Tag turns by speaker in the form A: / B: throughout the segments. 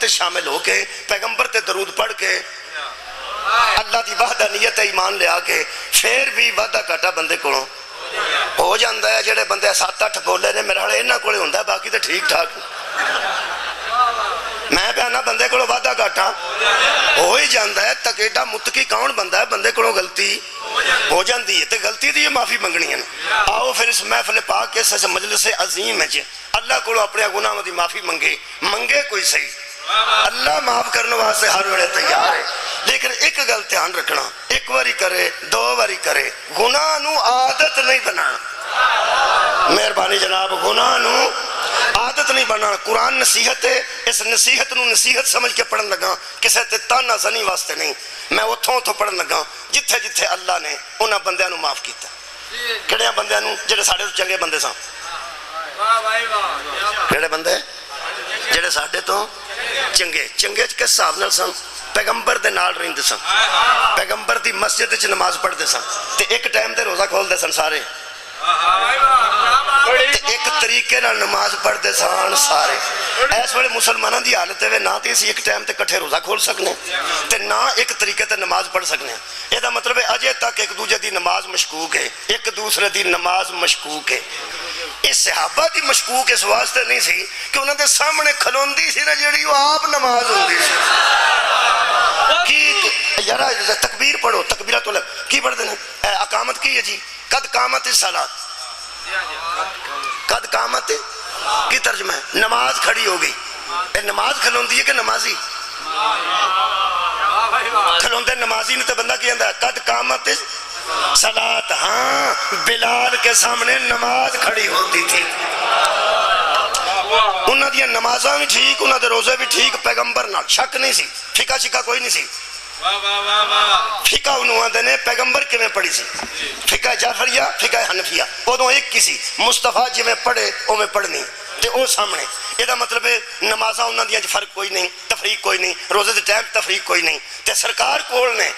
A: شامل ہو کے پیغمبر تے درود پڑھ کے اللہ دی وحدانیت ایمان لیا کے پھر بھی وعدہ گھاٹا بندے کو ہو جاندہ ہے. جڑے بندے 7-8 بولے نے میرا حالے انہاں کولے ہوندہ ہے, باقی تو ٹھیک ٹھاک. میں پیانا بندے کو وعدہ گھاٹا ہو ہی جاندہ ہے. تک ایڈا متقی کون بندہ ہے بندے کو غلطی ہو جاندی ہے تے غلطی دی معافی منگنی ہے. آؤ پھر اس محفل پاک کے اس مجلس عظیم ہے اللہ کو اپنے گناہوں دی معافی منگے کوئی صحیح. اللہ معاف کرنے واسطے ہر ویلے تیار ہے, لیکن ایک گل دھیان رکھنا, ایک واری کرے 2 واری کرے, گناہ نو عادت نہیں بنانا. مہربانی جناب, گناہ نو عادت نہیں بنانا. قرآن نصیحت ہے, اس نصیحت نو نصیحت سمجھ کے پڑھن لگا, کسے تے تانا زنی واسطے نہیں. میں اتھوں پڑھن لگا جتھے جتھے اللہ نے انہاں بندیاں نو معاف کیتا. کہڑے بندیاں نو؟ جڑے ساڑھے تو چنگے بندے سن. کہڑے بندے؟ جڑے ساڑھے تو چنگے کس حساب نال سن؟ پیغمبر دے نال رہندے سن, پیغمبر دی مسجد وچ نماز پڑھدے سن, تے ایک ٹائم تے روزہ کھولدے سن سارے, تے ایک طریقے نال نماز پڑھدے سن سارے. اس ویلے مسلماناں دی حالت ہے نہ تے اسی ایک ٹائم تے کٹھے روزہ کھول سکنے تے نہ ایک طریقے تے نماز پڑھ سکنے. یہ دا مطلب ہے اجے تک ایک دوجے دی نماز مشکوک ہے, ایک دوسرے دی نماز مشکوک ہے. اس صحابہ دی مشکوک اس واسطے نہیں سی کہ انہوں دے سامنے کھلوندی سی نا جڑی وہ آپ نماز ہوندی سی. کی یارا تکبیر پڑھو, تکبیرہ تو لگ کی پڑھ دینا, اقامت کی ہے جی, قد قامت الصلاۃ, قد قامت کی ترجمہ ہے نماز کھڑی ہو گئی. نماز کھلوندی ہے کہ نمازی؟ کھلوندے نمازی نے تو بندہ کیا ہے قد قامت صلاۃ. ہاں بلال کے سامنے نماز کھڑی ہوتی تھی, انہاں دیا نمازاں بھی ٹھیک, انہاں دے روزے بھی ٹھیک, پیغمبر نہ شک نہیں سی, فقہ شکا کوئی نہیں سی. فقہ انہوں آدھے نے پیغمبر کے میں پڑھی سی, فقہ جعفریہ فقہ حنفیہ ادھوں ایک کسی مصطفیٰ جی میں پڑھے او میں پڑھنی تے او سامنے. یہ دا مطلب ہے نمازاں انہاں دیا فرق کوئی نہیں, تفریق کوئی نہیں, روزے دے ٹائم تفریق کوئی نہیں. تے سرکار کول نے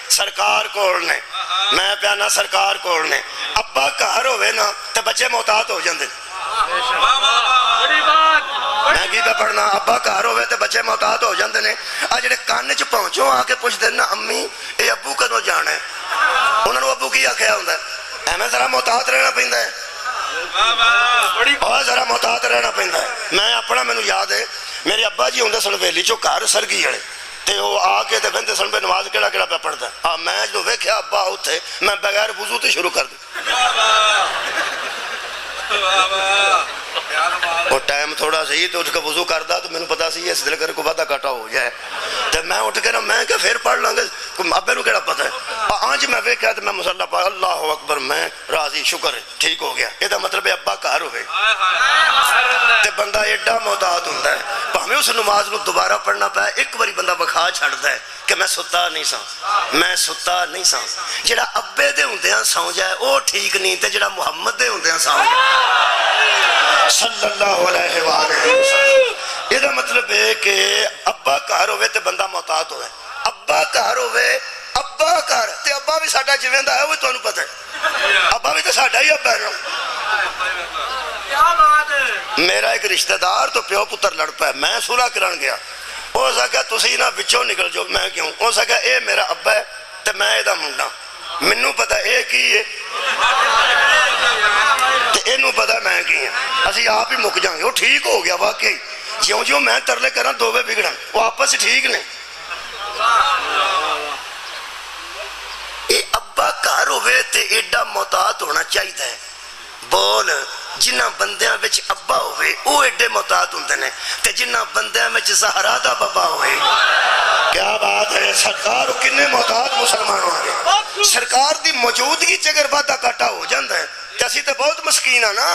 A: میں پیانا سرکار کول نے. ابا گھر ہوئے نا تے بچے محتاط ہو جاندے. میں کی پہ پڑھنا, ابا گھر ہوئے تے بچے محتاط ہو جاندے نے. جڑے کان چ پہنچو آ کے پوچھ دینا امی اے ابو کدوں جانا ہے, انہوں نے ابو کی آخیا ہوندا ہے, ایویں ذرا محتاط رہنا پیندا ہے, اور ذرا محتاط رہنا پیندا ہے. میں اپنا مینوں یاد ہے میرے ابا جی ہوندے سن ویلی چو گھر سرگی والے, تے وہ آ کے تے بہندے سن پہ نماز کیڑا پہ پڑھدا ہے. میں جو ویکھیا ابا اوتھے میں بغیر وضو تے شروع کر دی. وہ ٹائم تھوڑا سی تو اٹھ کے وضو کردا تو مینوں پتا سی اس دل کر کو وعدہ گھاٹا ہو جائے, تے میں اٹھ کے نا میں کہ پھر پڑھ لاں گے, ابے نوں کیڑا پتہ ہے. آج میں ویکھیا تے میں مصلی پڑھ اللہ اکبر, میں راضی شکر ٹھیک ہو گیا. یہ دا مطلب ہے ابا گھر ہوئے تے بندہ ایڈا محتاط ہوندا ہے, بھاویں اس نماز نو دوبارہ پڑھنا پے ایک باری بندہ بکھا چھڑدا ہے کہ میں ستا نہیں سا. جڑا ابے دے ہوندیاں سو جائے او ٹھیک نہیں, تے جڑا محمد دے ہوندیاں سو جائے صلی اللہ علیہ وآلہ وسلم. یہ دا مطلب ہے کہ ابا گھر ہوئے تے بندہ محتاط ہوئے. ابا گھر ہوئے, ابا گھر تے ابا بھی ساڈا جویں دا ہے وہ تانوں پتہ ہے, ابا بھی تے ساڈا ہی ابا ہے. میرا ایک رشتہ دار تو پیو پتر لڑ پیا, میں صلح کران گیا, ہو سکا تسی نہ وچوں نکل جو. میں کیوں؟ ہو سکا اے میرا ابا ہے تے میں اے دا منڈا, مینوں پتہ اے کی ہے تے اینوں پتہ میں کی ہاں, اسی آپ ہی مک جائیں گے. وہ ٹھیک ہو گیا واقعی, جیوں میں ترلے کراں دوویں بگڑن, وہ آپس ٹھیک نے. اے ابا گھر ہوئے تے ایڈا محتاط ہونا چاہیے. بول جنہ بندیاں وچ ابا ہوئے او ایڈے محتاط ہوندے نے, تے جنہ بندیاں وچ زہرا دا بابا ہوئے. کیا بات ہے, سرکار کنے محتاط مسلمان ہوئے. سرکار دی موجودگی چ اگر وعدہ گھاٹا ہو جاندا ہے تے اسی تے بہت مسکین ہاں نا.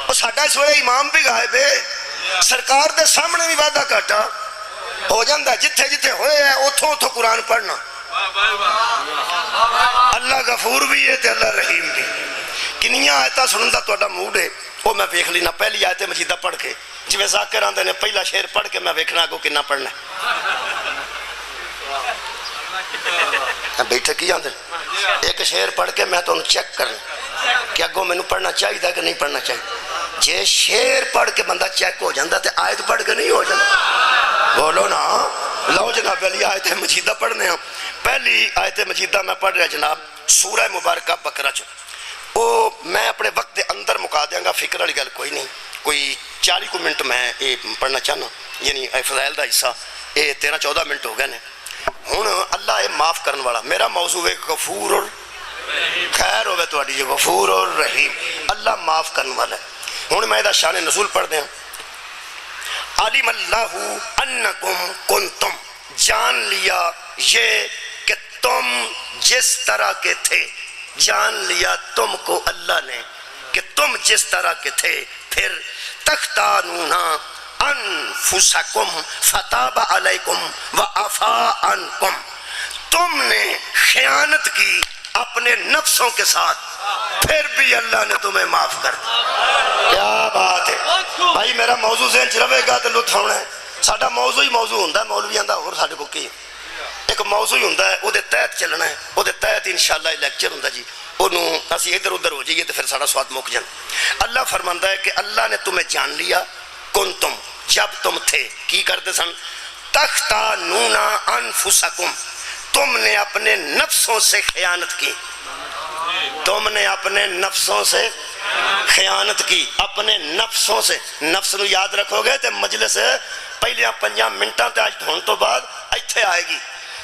A: او ساڈا اس ویلے امام بھی غائب ہے, سرکار دے سامنے بھی وعدہ گھاٹا ہو جاندا ہے. جتھے جتھے ہوئے ہے اتھوں قرآن پڑھنا. اللہ غفور بھی ہے تے اللہ رحیم بھی. کنیاں آیتاں سنن دا تہاڈا موڈ ہے وہ میں ویکھ لینا. پہلی آیت مجیدہ پڑھ کے جویں ذاکر آندے نے پہلا شعر پڑھ کے میں ویکھنا اگوں کنا پڑھنا ہے. بیٹھے کی آندے ایک شعر پڑھ کے میں تانوں چیک کرنا کہ اگوں مینوں پڑھنا چاہیے کہ نہیں پڑھنا چاہیے. جے شعر پڑھ کے بندہ چیک ہو جاندا تے آیت پڑھ کے نہیں ہو جاندا. بولو نا. لو جناب پہلی آیت مجیدہ پڑھنے ہیں. پہلی آیت مجیدہ میں پڑھ رہا جناب سورہ مبارکہ بقرہ چ. وہ میں اپنے وقت دے اندر مکا دیاں گا, فکر والی گل کوئی نہیں. کوئی 40 کو منٹ میں یہ پڑھنا چاہنا, یعنی فضائل دا حصہ. یہ 13-14 منٹ ہو گئے نے. ہوں اللہ یہ معاف کرنے والا. میرا موضوع ہے غفور اور خیر ہوئے تو جی, غفور اور رحیم. اللہ معاف کرنے والا ہے. ہوں میں دا شان نزول پڑھ دیا. علم اللہ انکم کنتم, جان لیا یہ کہ تم جس طرح کے تھے, جان لیا تم کو اللہ نے کہ تم جس طرح کے تھے. پھر تختانون انفسکم فتاب علیکم وعفا عنکم, تم نے خیانت کی اپنے نفسوں کے ساتھ, پھر بھی اللہ نے تمہیں معاف کر دیا. کیا بات ہے بھائی. میرا موضوع ذہن چ رہے گا تو لطف ہونا ہے. ساڈا موضوع ہی موضوع ہوتا ہے مولویاں دا, اور ساڈے کو کی ایک موضوع ہی ہوتا ہے, وہ تحت چلنا ہے. وہ تحت انشاءاللہ لیکچر ہوتا جی, انہوں اسی ادھر ادھر ہو جائیے تو پھر سارا سواد مک جائے. اللہ فرماندا ہے کہ اللہ نے تمہیں جان لیا, کنتم جب تم تھے کی کرتے سن, تختانون انفسکم, تم نے اپنے نفسوں سے خیانت کی. تم نے اپنے نفسوں سے خیانت کی, اپنے نفسوں سے. نفس نو یاد رکھو گے تو مجلس پہلے 5 منٹاں تے آج ہون تو بعد ایتھے آئے گی.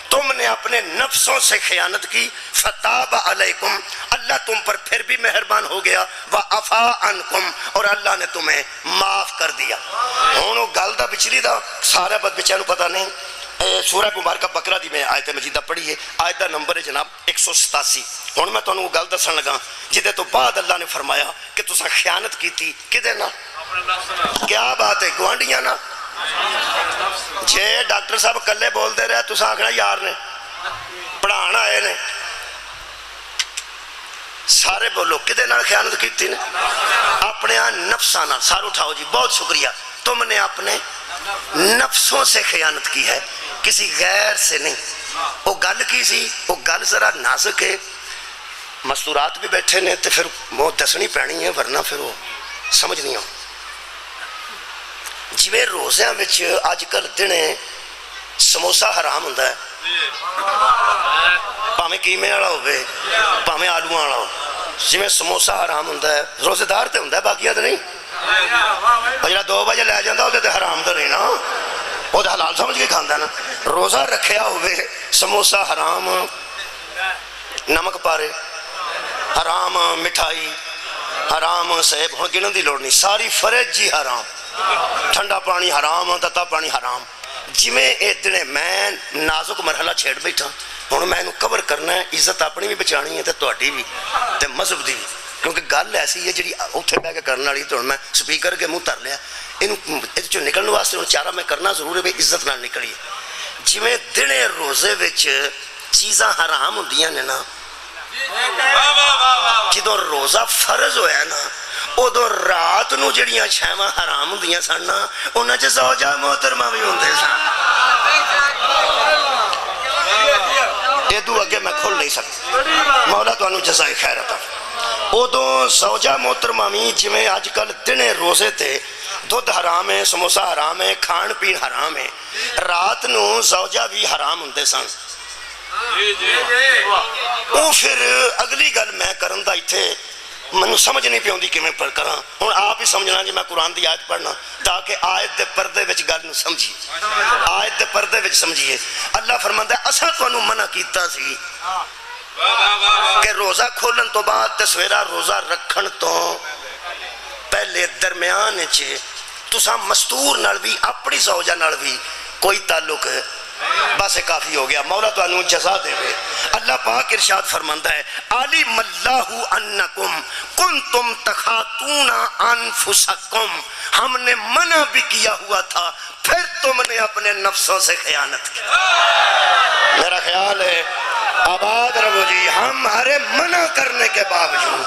A: تم نے اپنے نفسوں سے خیانت کی, فتاب علیکم, اللہ تم پر پھر بھی مہربان ہو گیا, وعفا عنکم, اور اللہ نے تمہیں معاف کر دیا. ہوں وہ گل دا پچھلی دا سارا بد بچوں کو پتہ نہیں. سورہ مبارکہ بقرہ دی میں آیت مجیدہ پڑھی ہے. آیت دا نمبر ہے جناب 187. ہوں میں تمہیں وہ گل دسن لگا جہدے تو بعد اللہ نے فرمایا کہ تساں خیانت کی تھی کدے نال. کیا بات ہے, گوانڈیاں نال. جے ڈاکٹر صاحب کلے بول دے رہے تساں آکھنا یار نے پڑھان آئے نے. سارے بولو کدے نال خیانت کی نے, اپنے نفساں نال. سارے اٹھاؤ جی, بہت شکریہ. تم نے اپنے نفسوں سے خیانت کی ہے, کسی غیر سے نہیں. وہ گل کی سی, وہ گل ذرا نازک ہے. مستورات بھی بیٹھے نے تو پھر وہ دسنی پینی ہے, ورنہ پھر وہ سمجھ نہیں آؤ. جویں روزیاں وچ اج کل دنے سموسا حرام ہوندا ہے, پاویں قیمے والا ہوے پاویں آلو والا ہو. جویں سموسا حرام ہوندا ہے, روزے دار تے ہوندا ہے, باقیاں تے نہیں. جڑا 2 بجے لے جاندا وہ تے حرام تے نہیں نا, وہ تے حلال سمجھ کے کھاندا نا. روزہ رکھیا ہوے سموسا حرام, نمک پارے حرام, مٹھائی حرام, سیب ہن گنن دی لوڑ نہیں, ساری فرج جی حرام. ٹھنڈا پانی حرام, تتا پانی حرام. جویں اے دنے میں نازک مرحلہ چھیڑ بیٹھا. ہن میں انہوں کور کرنا ہے, عزت اپنی بھی بچانی ہے تے تہاڈی بھی تے مذہب دی بھی, کیونکہ گل ایسی ہے جڑی اوتھے بیٹھ کے کرن والی. تو میں سپیکر کے منہ تر لیا, یہ چوں نکلن واسطے ہن چارہ میں کرنا ضرور ہے بھی عزت نال نکلیے. جویں دنے روزے وچ چیزاں حرام ہوندیاں نے نا, جدوں روزہ فرض ہویا نا ادو رات نو جڑیاں شیواں حرام ہوندیاں سن نا, انہاں چ زوجہ محترمہ بھی ہوندے سن. ادو اگے میں کھل نہیں سکتا, مولا تانوں جزائے خیر عطا. ادو زوجہ محترمہ بھی جویں اج کل دنے روزے تے دودھ حرام ہے, سموسا حرام ہے, کھان پین حرام ہے, رات نو زوجہ بھی حرام ہوندے سن. وہ پھر اگلی گل میں کرن دا ایتھے منو سمجھ نہیں پیوندی کہ میں کراں. ہن آپ ہی سمجھنا جی میں قرآن دی آیت پڑھنا تاکہ آیت دے پردے وچ گل نو سمجھیے, آیت دے پردے وچ سمجھیے. اللہ فرماندا ہے اساں تانوں منع کیتا سی کہ روزہ کھولن تو بعد تے سویرا روزہ رکھن تو پہلے درمیان وچ تساں مستور نال بھی اپنی زوجہ نال بھی کوئی تعلق بس کافی ہو گیا. مولا تو انہوں جزا دے گے. اللہ پاک ارشاد فرماندہ ہے علم اللہ انکم کنتم تخاتون انفسکم, ہم نے منع بھی کیا ہوا تھا پھر تم نے اپنے نفسوں سے خیانت کی. میرا خیال ہے آباد رہو جی, ہمارے منع کرنے کے باوجود,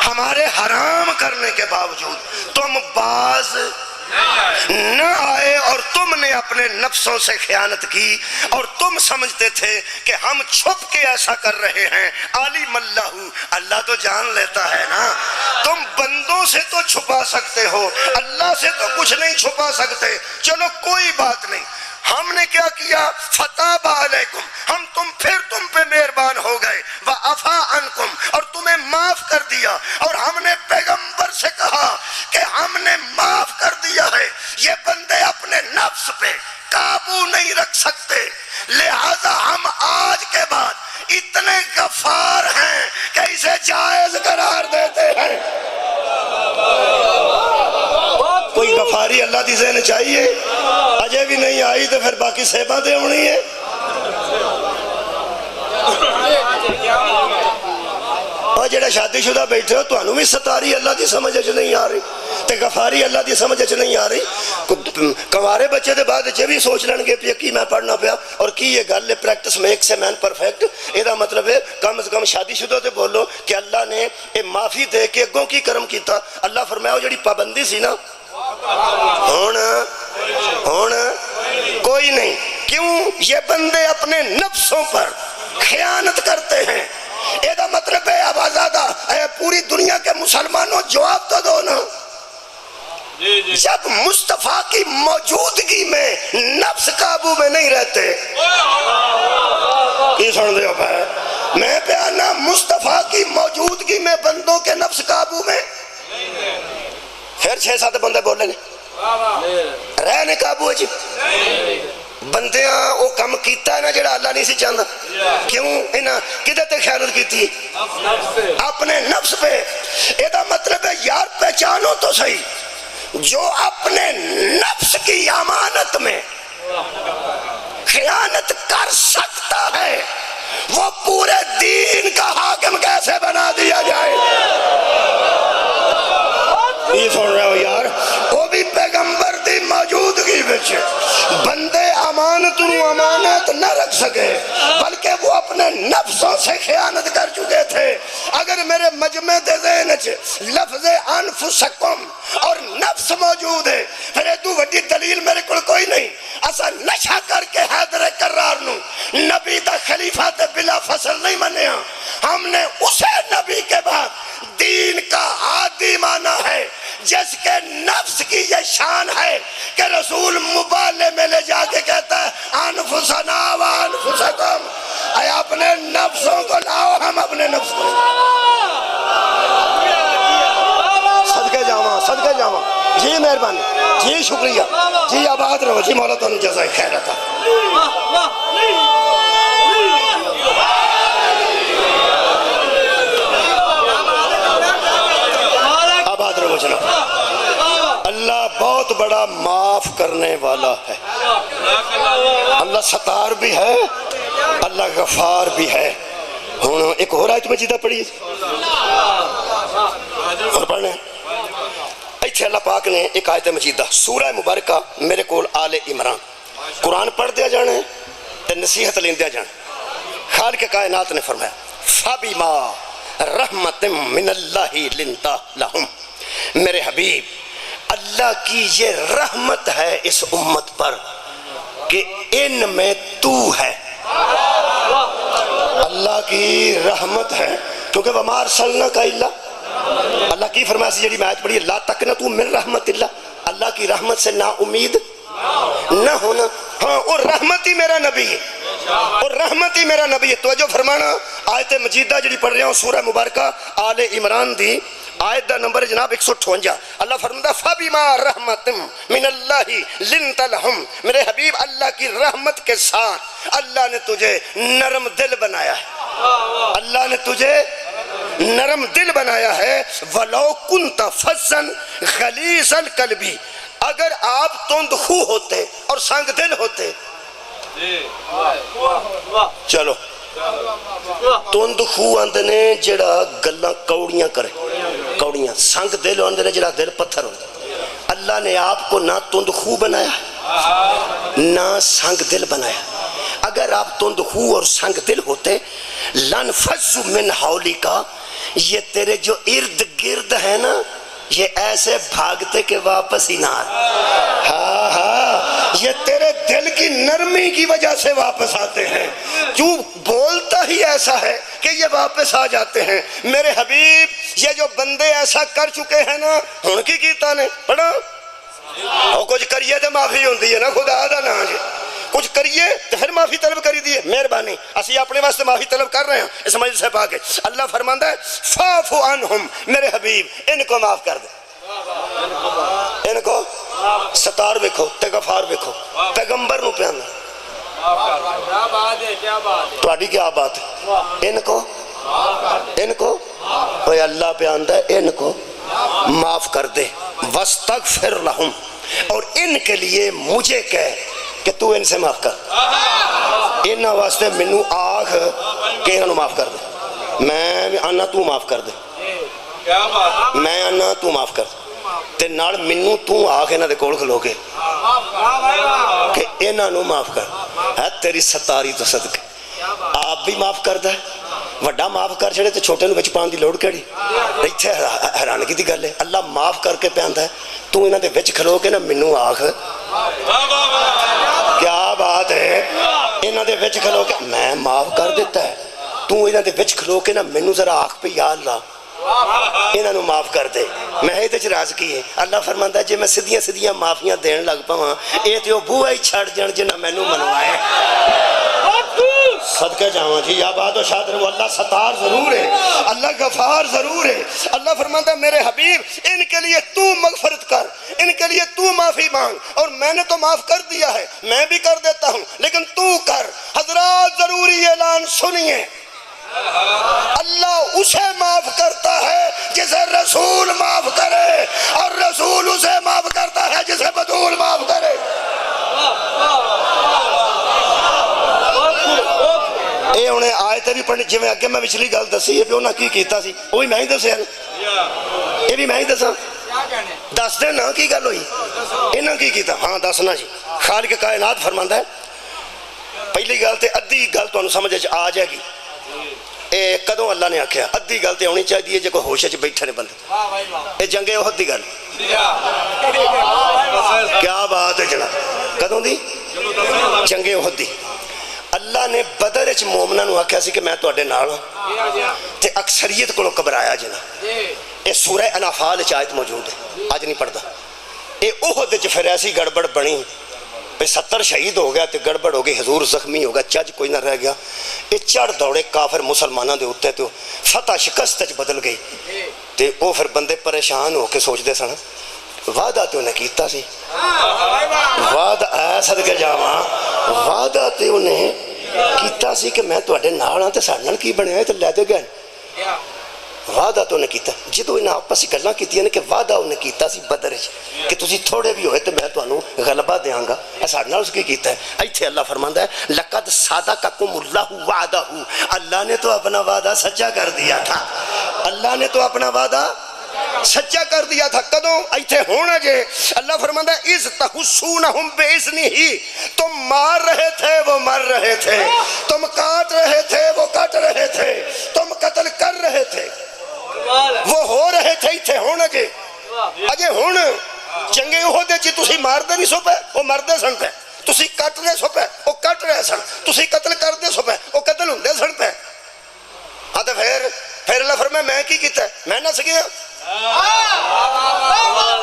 A: ہمارے حرام کرنے کے باوجود تم باز نہ آئے اور تم نے اپنے نفسوں سے خیانت کی, اور تم سمجھتے تھے کہ ہم چھپ کے ایسا کر رہے ہیں. علیم اللہ, اللہ تو جان لیتا ہے نا. تم بندوں سے تو چھپا سکتے ہو, اللہ سے تو کچھ نہیں چھپا سکتے. چلو کوئی بات نہیں, ہم نے کیا کیا؟ فتاب علیکم، ہم تم پہ مہربان ہو گئے، وعفا عنکم، اور تمہیں معاف کر دیا۔ اور ہم نے پیغمبر سے کہا کہ ہم نے معاف کر دیا ہے، یہ بندے اپنے نفس پہ قابو نہیں رکھ سکتے، لہذا ہم آج کے بعد اتنے غفار ہیں کہ اسے جائز قرار دیتے ہیں۔ کوئی غفاری اللہ دی ذہن چاہیے؟ اجے بھی نہیں آئی تو پھر باقی سیباں تے ہونی ہے۔ اور جڑا شادی شدہ بیٹھے ہو تو بھی ستاری اللہ دی سمجھ اچ نہیں آ رہی تے غفاری اللہ دی سمجھ اچ نہیں آ رہی۔ کنوارے بچے دے بعد یہ بھی سوچ لیں گے کہ کی میں پڑھنا پیا اور کی یہ گل ہے practice makes a man perfect. یہ مطلب ہے کم از کم شادی شدہ تے بولو کہ اللہ نے یہ معافی دے کے اگوں کی کرم کیتا۔ اللہ فرمایا وہ جڑی پابندی سی نا ہون کوئی نہیں۔ کیوں؟ یہ بندے اپنے نفسوں پر خیانت کرتے ہیں۔ یہ مطلب ہے اب آزادہ اے پوری دنیا کے مسلمانوں جواب تو دو نا، جب مصطفیٰ کی موجودگی میں نفس قابو میں نہیں رہتے کی سن دے ہو پہ میں پیانا مصطفیٰ کی موجودگی میں بندوں کے نفس قابو میں، پھر 6-7 بندے بولے رہنے قابو ہے جی بندیاں وہ کم کیتا ہے نا جڑا اللہ نہیں سی چاہتا۔ کیوں؟ انہاں کدھے تے خیانت کیتی؟ اپنے نفس پہ۔ یہ مطلب ہے یار پہچانو تو صحیح، جو اپنے نفس کی امانت میں خیانت کر سکتا ہے وہ پورے دین کا حاکم کیسے بنا دیا جائے؟ یہ سن رہے ہو یار، وہ بھی پیغمبر دی موجودگی بچے بندے امانت نہ رکھ سکے بلکہ وہ اپنے نفسوں سے خیانت کر چکے تھے۔ اگر میرے مجمع دے ذہن لفظ انفسکم اور نفس موجود ہے پھر ادو وڈی دلیل میرے کو کوئی نہیں۔ اسا نشہ کر کے حیدر کرار نو نبی دا خلیفہ تے بلا فصل نہیں منیا، ہم نے اسے نبی کے بعد دین کا عادی مانا ہے جس کے نفس کی یہ شان ہے کہ رسول مبالے میں لے جا کے کہتا ہے انفسنا و انفسکم، اے اپنے نفسوں کو لاؤ، ہم اپنے نفس کو صدقے جاواں جی، مہربانی جی، شکریہ جی، آباد رہو جی، مولا تانوں جزائے خیر عطا۔ آباد رہو جناب۔ اللہ بہت بڑا معاف کرنے والا ہے، اللہ ستار بھی ہے، اللہ غفار بھی ہے۔ ہوں ایک اور آیت مجیدہ پڑھیے اور پڑھنے ایتھے اللہ پاک نے ایک آیت مجیدہ سورہ مبارکہ میرے کول آل عمران قرآن پڑھ دیا جانے تے نصیحت لین دیا جانے۔ خالق کائنات نے فرمایا فَبِمَا رَحْمَةٍ مِّنَ اللَّهِ لِنْتَ لَهُمْ، میرے حبیب اللہ کی یہ رحمت ہے اس امت پر کہ ان میں تو ہے۔ اللہ کی رحمت ہے کیونکہ وَمَا أَرْسَلْنَاكَ إِلَّا، اللہ کی فرمائش جڑی میں آیت پڑھی لا تقنطوا من رحمت اللہ، اللہ کی رحمت سے نا امید نہ ہونا۔ ہاں اور رحمت ہی میرا نبی ہے، اور رحمت ہی میرا نبی ہے۔ توجہ فرمانا، آیت مجیدہ جڑی پڑھ رہا ہوں سورہ مبارکہ آل عمران دی آیت دا نمبر جناب 158۔ اللہ فرماتا فَبِمَا رَحْمَةٍ مِّنَ اللَّهِ لِنْتَ لَهُمْ، میرے حبیب اللہ کی رحمت کے ساتھ اللہ نے تجھے نرم دل بنایا ہے، اللہ نے تجھے نرم دل بنایا ہے۔ وَلَوْ كُنْتَ فَظًّا غَلِيظَ الْقَلْبِ، اگر آپ تند خو ہوتے اور سنگ دل ہوتے، چلو تند خو آندے نے جڑا گلاں کوڑیاں کرے، کوڑیاں، سنگ دل آندے نے جڑا دل پتھر ہوتا۔ اللہ نے آپ کو نہ تند خو بنایا نہ سنگ دل بنایا۔ اگر آپ تند خو اور سنگ دل ہوتے لَنْفَضُّوا مِنْ حَوْلِكَ، یہ تیرے جو ارد گرد ہے نا یہ ایسے بھاگتے کہ واپس ہی نہ آتے۔ ہاں یہ تیرے دل کی نرمی کی وجہ سے واپس آتے ہیں، کیوں بولتا ہی ایسا ہے کہ یہ واپس آ جاتے ہیں۔ میرے حبیب یہ جو بندے ایسا کر چکے ہیں نا، ہن کی کیتا نے پڑھا وہ کچھ کریے تو معافی ہوندی ہے نا، خدا دا نا جی کچھ کریے تو پھر معافی طلب کری دیے. مہربانی اسی اپنے واسطے معافی طلب کر رہے ہیں اس مجلس سے پا کے. اللہ فرماندا ہے فاعف عنہم، میرے حبیب ان کو معاف کر دے. ان کو ستار ویکھو تے غفار ویکھو، پیغمبر نو پیانا تہاڈی کیا بات ہے. ان کو اوے اللہ پیاندا ہے ان کو معاف کر دے. واستغفر لہم، اور ان کے لیے مجھے کہہ کہ تو ان سے معاف کر. انہاں واسطے مینوں آکھ کہ انہاں نو معاف کر دے. میں آنا تو معاف کر دے، میں آنا تو معاف کر تے نال مینوں تو آکھ انہاں دے کول کھلو کے کہ انہاں نو معاف کر. ہے تیری ستاری تو صدقے آپ بھی معاف کر دے. وڈا معاف کر چھڑے تے چھوٹے نو وچ پان دی لوڑ کیڑی؟ ایتھے حیرانگی دی گل ہے. اللہ معاف کر کے پیاندا ہے، تو انہاں دے وچ کھلو کے نا مینوں آکھ. کیا بات ہے. انہاں دے وچ کھلو کے میں معاف کر دیتا ہے، تو انہاں دے وچ کھلو کے نا مینوں ذرا آکھ پہ یا اللہ انہاں نو معاف کر دے. میں یہ تے راز کی ہے. اللہ فرماندا ہے جے میں سیدھیاں سیدھیاں معافیاں دین لگ پواں اے تے او بوہا ہی چھڑ جان جنہاں مینوں منوائے. صدقے جاواں جی یا بات و شاد رہو. اللہ ستار ضرور ہے، اللہ غفار ضرور ہے. اللہ فرماتا ہے میرے حبیب ان کے لیے تو مغفرت کر، ان کے لیے تو معافی مانگ. اور میں نے تو معاف کر دیا ہے، میں بھی کر دیتا ہوں، لیکن تو کر. حضرات ضروری اعلان سنیے، اللہ اسے معاف کرتا ہے جسے رسول معاف کرے، اور رسول اسے معاف کرتا ہے جسے بدول معاف کرے. اے انہیں آیت بھی پڑھنی جی میں اگے میں پچھلی گل دسی ہے پہ انہیں کی کیتا سی وہی میں ہی دسیا، یہ بھی میں ہی دسا. دس دے نا کی گل ہوئی انہاں کی کیتا. ہاں دسنا جی. خالق کائنات فرماندا ہے پہلی گل تے ادھی گل تانوں سمجھ آ جائے گی. اے کدوں اللہ نے آکھیا ادھی گل تے ہونی چاہیے جے کوئی ہوش وچ بیٹھے نے بندے. اے جنگ احد دی گل. کیا بات ہے جناب. کدوں دی؟ جنگ احد دی. اللہ نے بدر وچ مومناں نو آکھیا سی کہ میں تواڈے نال ہاں تے اکثریت کولوں گھبرایا جنا. اے سورہ انفال وچ آیت موجود ہے، اج نہیں پڑھدا. اے احد وچ پھر ایسی گڑبڑ بنی 70 شہید ہو گیا تے گڑبڑ ہو گئی، حضور زخمی ہو گیا، چج کوئی نہ رہ گیا. یہ چڑھ دوڑے کافر مسلمانوں دے اوتے تو فتح شکست وچ بدل گئی. تے او پھر بندے پریشان ہو کے سوچدے سن وعدہ تے انہیں کیتا سی، وعدہ اے صدقے جاواں وعدہ تے انہیں کیتا سی کہ میں تواڈے نال ہاں تے ساڈے نال کی بنیا تے لے دے گئے. وعدہ تو انہیں کیتا. جدو انہیں آپس ہی گلاں کیتیاں نے کہ وعدہ انہیں کیتا سی بدر وچ کہ تسی تھوڑے بھی ہوئے تے میں تانوں غلبہ دیاں گا. ساڈے نال اس کی کیتا ہے. ایتھے اللہ فرماندا ہے لقد صادقکم اللہ وعدہ، اللہ نے تو اپنا وعدہ سچا کر دیا تھا. اللہ نے تو اپنا وعدہ سچا کر دیا تھا. کدوں؟ ایتھے ہونا جے. اللہ فرماندا ہے اذ تحسونہم باذنہ، تم مار رہے تھے وہ مر رہے تھے، تم کاٹ رہے تھے وہ کٹ رہے تھے، تم قتل کر رہے تھے، وہ ہو رہے تھے. ایتھے ہونا جے. اجے ہن جنگ احد وچ تسی ماردے نہیں سو پے وہ مردے سن پے، تسی کٹ رہے سو پے وہ کٹ رہے سن، تسی قتل کردے سو پے وہ قتل ہوندے سن پے. ہاں تے پھر اللہ فرمایا میں کی کیتا ہے؟ میں نس گیا.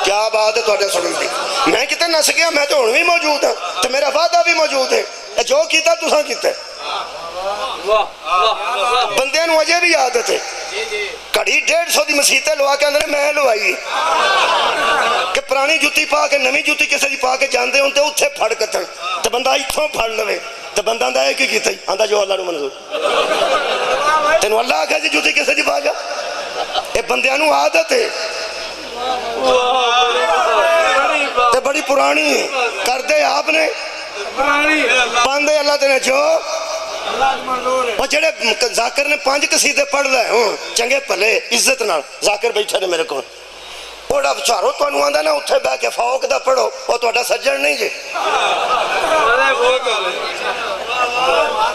A: کیا بات ہے تواڈے سنن دی. میں کتے نس گیا؟ میں تو ہن بھی موجود ہاں تے میرا وعدہ بھی موجود ہے. جو کیتا تساں کیتا ہے. بندیاں نو اجے بھی عادت ہے کڑی 150 دی مسیطے لوا کے اندر میں لوائی کہ پرانی جُتی پا کے نویں جُتی کسے دی پا کے جاندے ہوں تے اتھے پھڑ کتن تے بندہ ایتھوں پھڑ لوے تے بندہ آندا ہے کی کیتا ہی آندا جو اللہ نو منظور. تینوں اللہ آکھے جی جُتی کسے دی پا جا. اے بندیاں نو عادت ہے تے بڑی پرانی ہے. کر دے آپ نے پاندے اللہ تینے جو وہ جڑے ذاکر نے 5 قصیدے پڑھ لے ہوں چنگے پلے عزت نال ذاکر بیٹھے نے میرے کو اوڑا بچارو تو انہوں آندہ نا اتھے بے کے فوق دا پڑھو وہ تو اٹھا سجن نہیں جے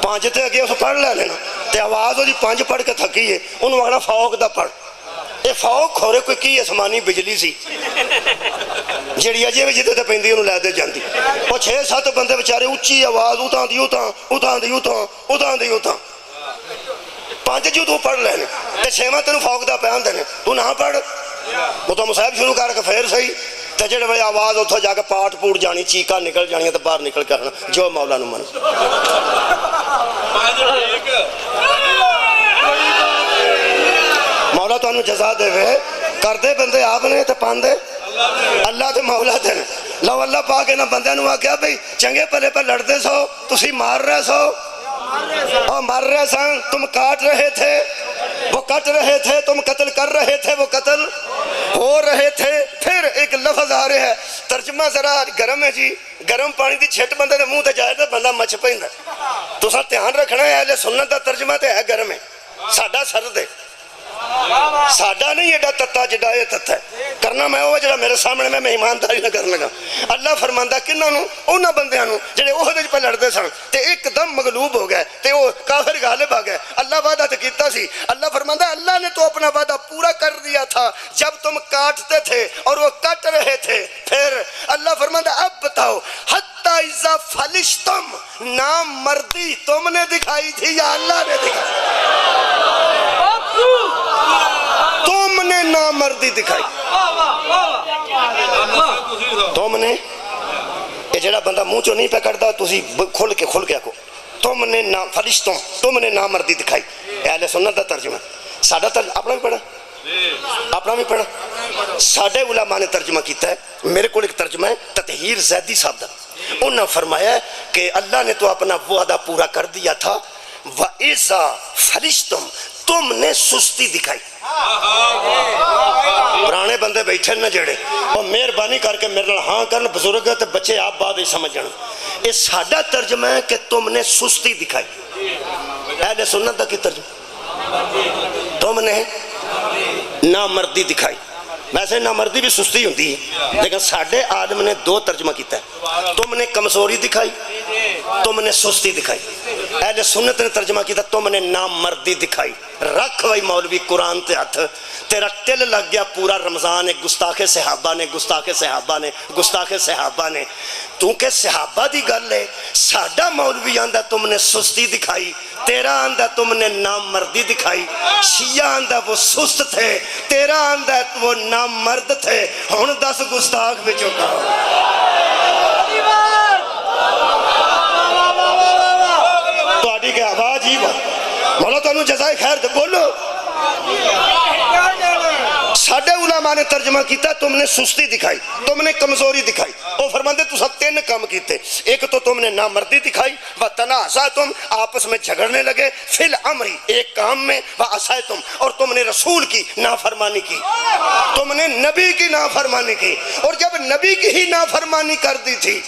A: 5 تے اگے اسے پڑھ لے لینا تے آواز ہو جی 5 پڑھ کے تھکی ہے انہوں آنا فوق دا پڑھ. اے فوق کھورے کوئی کی اسمانی بجلی سی جڑی اجے بھی جدے تے پیندی انہوں لے دے جاندی. وہ 6-7 بندے بچارے اچھی آواز اتاں دی اتاں اتاں دی اتاں اتاں دی اتاں 5 جو تو پڑھ لینے تے 6واں تینوں فوق دا پیان دینے تو نہ پڑھ وہ تو مصاحب شروع کر کے پھر صحیح تے جڑے وے آواز اتھوں جا کے پاٹ پوٹ جانی چیکاں نکل جانیاں تے باہر نکل کے آخنا جو مولا نو من مولا تانوں جزا دے وے کردے بندے آپ نے تے پاندے اللہ تے مولا تے لو اللہ پاک انہاں بندیاں نو آکھیا بھئی چنگے پلے پہ لڑتے سو تسی مار رہے سو اور مر رہے سن تم کاٹ رہے تھے وہ کٹ رہے تھے تم قتل کر رہے تھے وہ قتل ہو رہے تھے پھر ایک لفظ آ رہا ہے ترجمہ ذرا گرم ہے جی گرم پانی دی چھٹ بندے دے منہ تے جائے تے بندہ مچ پیندا تساں دھیان رکھنا ہے اہل سنت دا ترجمہ تے ہے گرم ہے ساڈا سرد ہے ساڈا نہیں ایڈا تتا جڈا یہ تتا ہے کرنا میں وہ جڑا میرے سامنے میں ایمانداری نہ کر لگا اللہ فرماندا کنہاں نو انہاں بندیاں نو جڑے عہد وچ پہ لڑدے سن تے ایک دم مغلوب ہو گئے تے وہ کافر غالب آ گئے اللہ وعدہ تے کیتا سی اللہ فرماندا اللہ نے تو اپنا وعدہ پورا کر دیا تھا جب تم کاٹتے تھے اور وہ کٹ رہے تھے پھر اللہ فرماندا اب بتاؤ حتی اذا فلشتم نامردی تم نے دکھائی تھی یا اللہ نے دکھائی تم نے نامردی دکھائی تم نے یہ جڑا بندہ منہ چو نہیں پہ کرتا تسی کھل کے آکو تم نے فرشتوں تم نے نامردی دکھائی اہل سنت دا ترجمہ ساڈا اپنا بھی پڑھا اپنا بھی پڑھا ساڈے علماء نے ترجمہ کیتا ہے میرے کو ایک ترجمہ ہے تطہیر زیدی صاحب دا انہوں نے فرمایا کہ اللہ نے تو اپنا وعدہ پورا کر دیا تھا وَإِذَا فَلِشْتُمْ تم نے سستی دکھائی پرانے بندے بیٹھے نہ جڑے اور مہربانی کر کے میرے ہاں کرن بزرگ تے بچے آپ بعد ہی سمجھ جان یہ ساڈا ترجمہ ہے کہ تم نے سستی دکھائی اہل سنت دا کی ترجمہ تم نے نامردی دکھائی ویسے نامردی بھی سستی ہوتی ہے لیکن ساڈے آدم نے دو ترجمہ کیتا ہے تم نے کمزوری دکھائی تم نے سستی دکھائی اہل سنت نے ترجمہ کیتا تم نے نامردی دکھائی رکھ وہی مولوی قرآن تے ہاتھ تیرا ٹل لگ گیا پورا رمضان گستاخ صحابہ نے تو کہ صحابہ دی گل ہے ساڈا مولوی آندا تم نے سستی دکھائی تیرا آندا تم نے نامردی دکھائی شیعہ آندا وہ سست تھے تیرا آندا وہ نامرد تھے ہن 10 گستاخ وچوں کہو تہاڈی کہ آواز ہی مولا تانوں جزائے خیر دے بولو ساڈے علماء نے ترجمہ کیتا تم نے سستی دکھائی تم نے کمزوری دکھائی وہ فرماندے تو سب 3 کام کیتے ایک تو تم نے نامردی دکھائی وَتَنَازَعْتُمْ آپس میں جھگڑنے لگے فی الامر ایک کام میں وَعَصَیْتُمْ اور تم نے رسول کی نافرمانی کی تم نے نبی کی نافرمانی کی اور جب نبی کی ہی نافرمانی کر دی تھی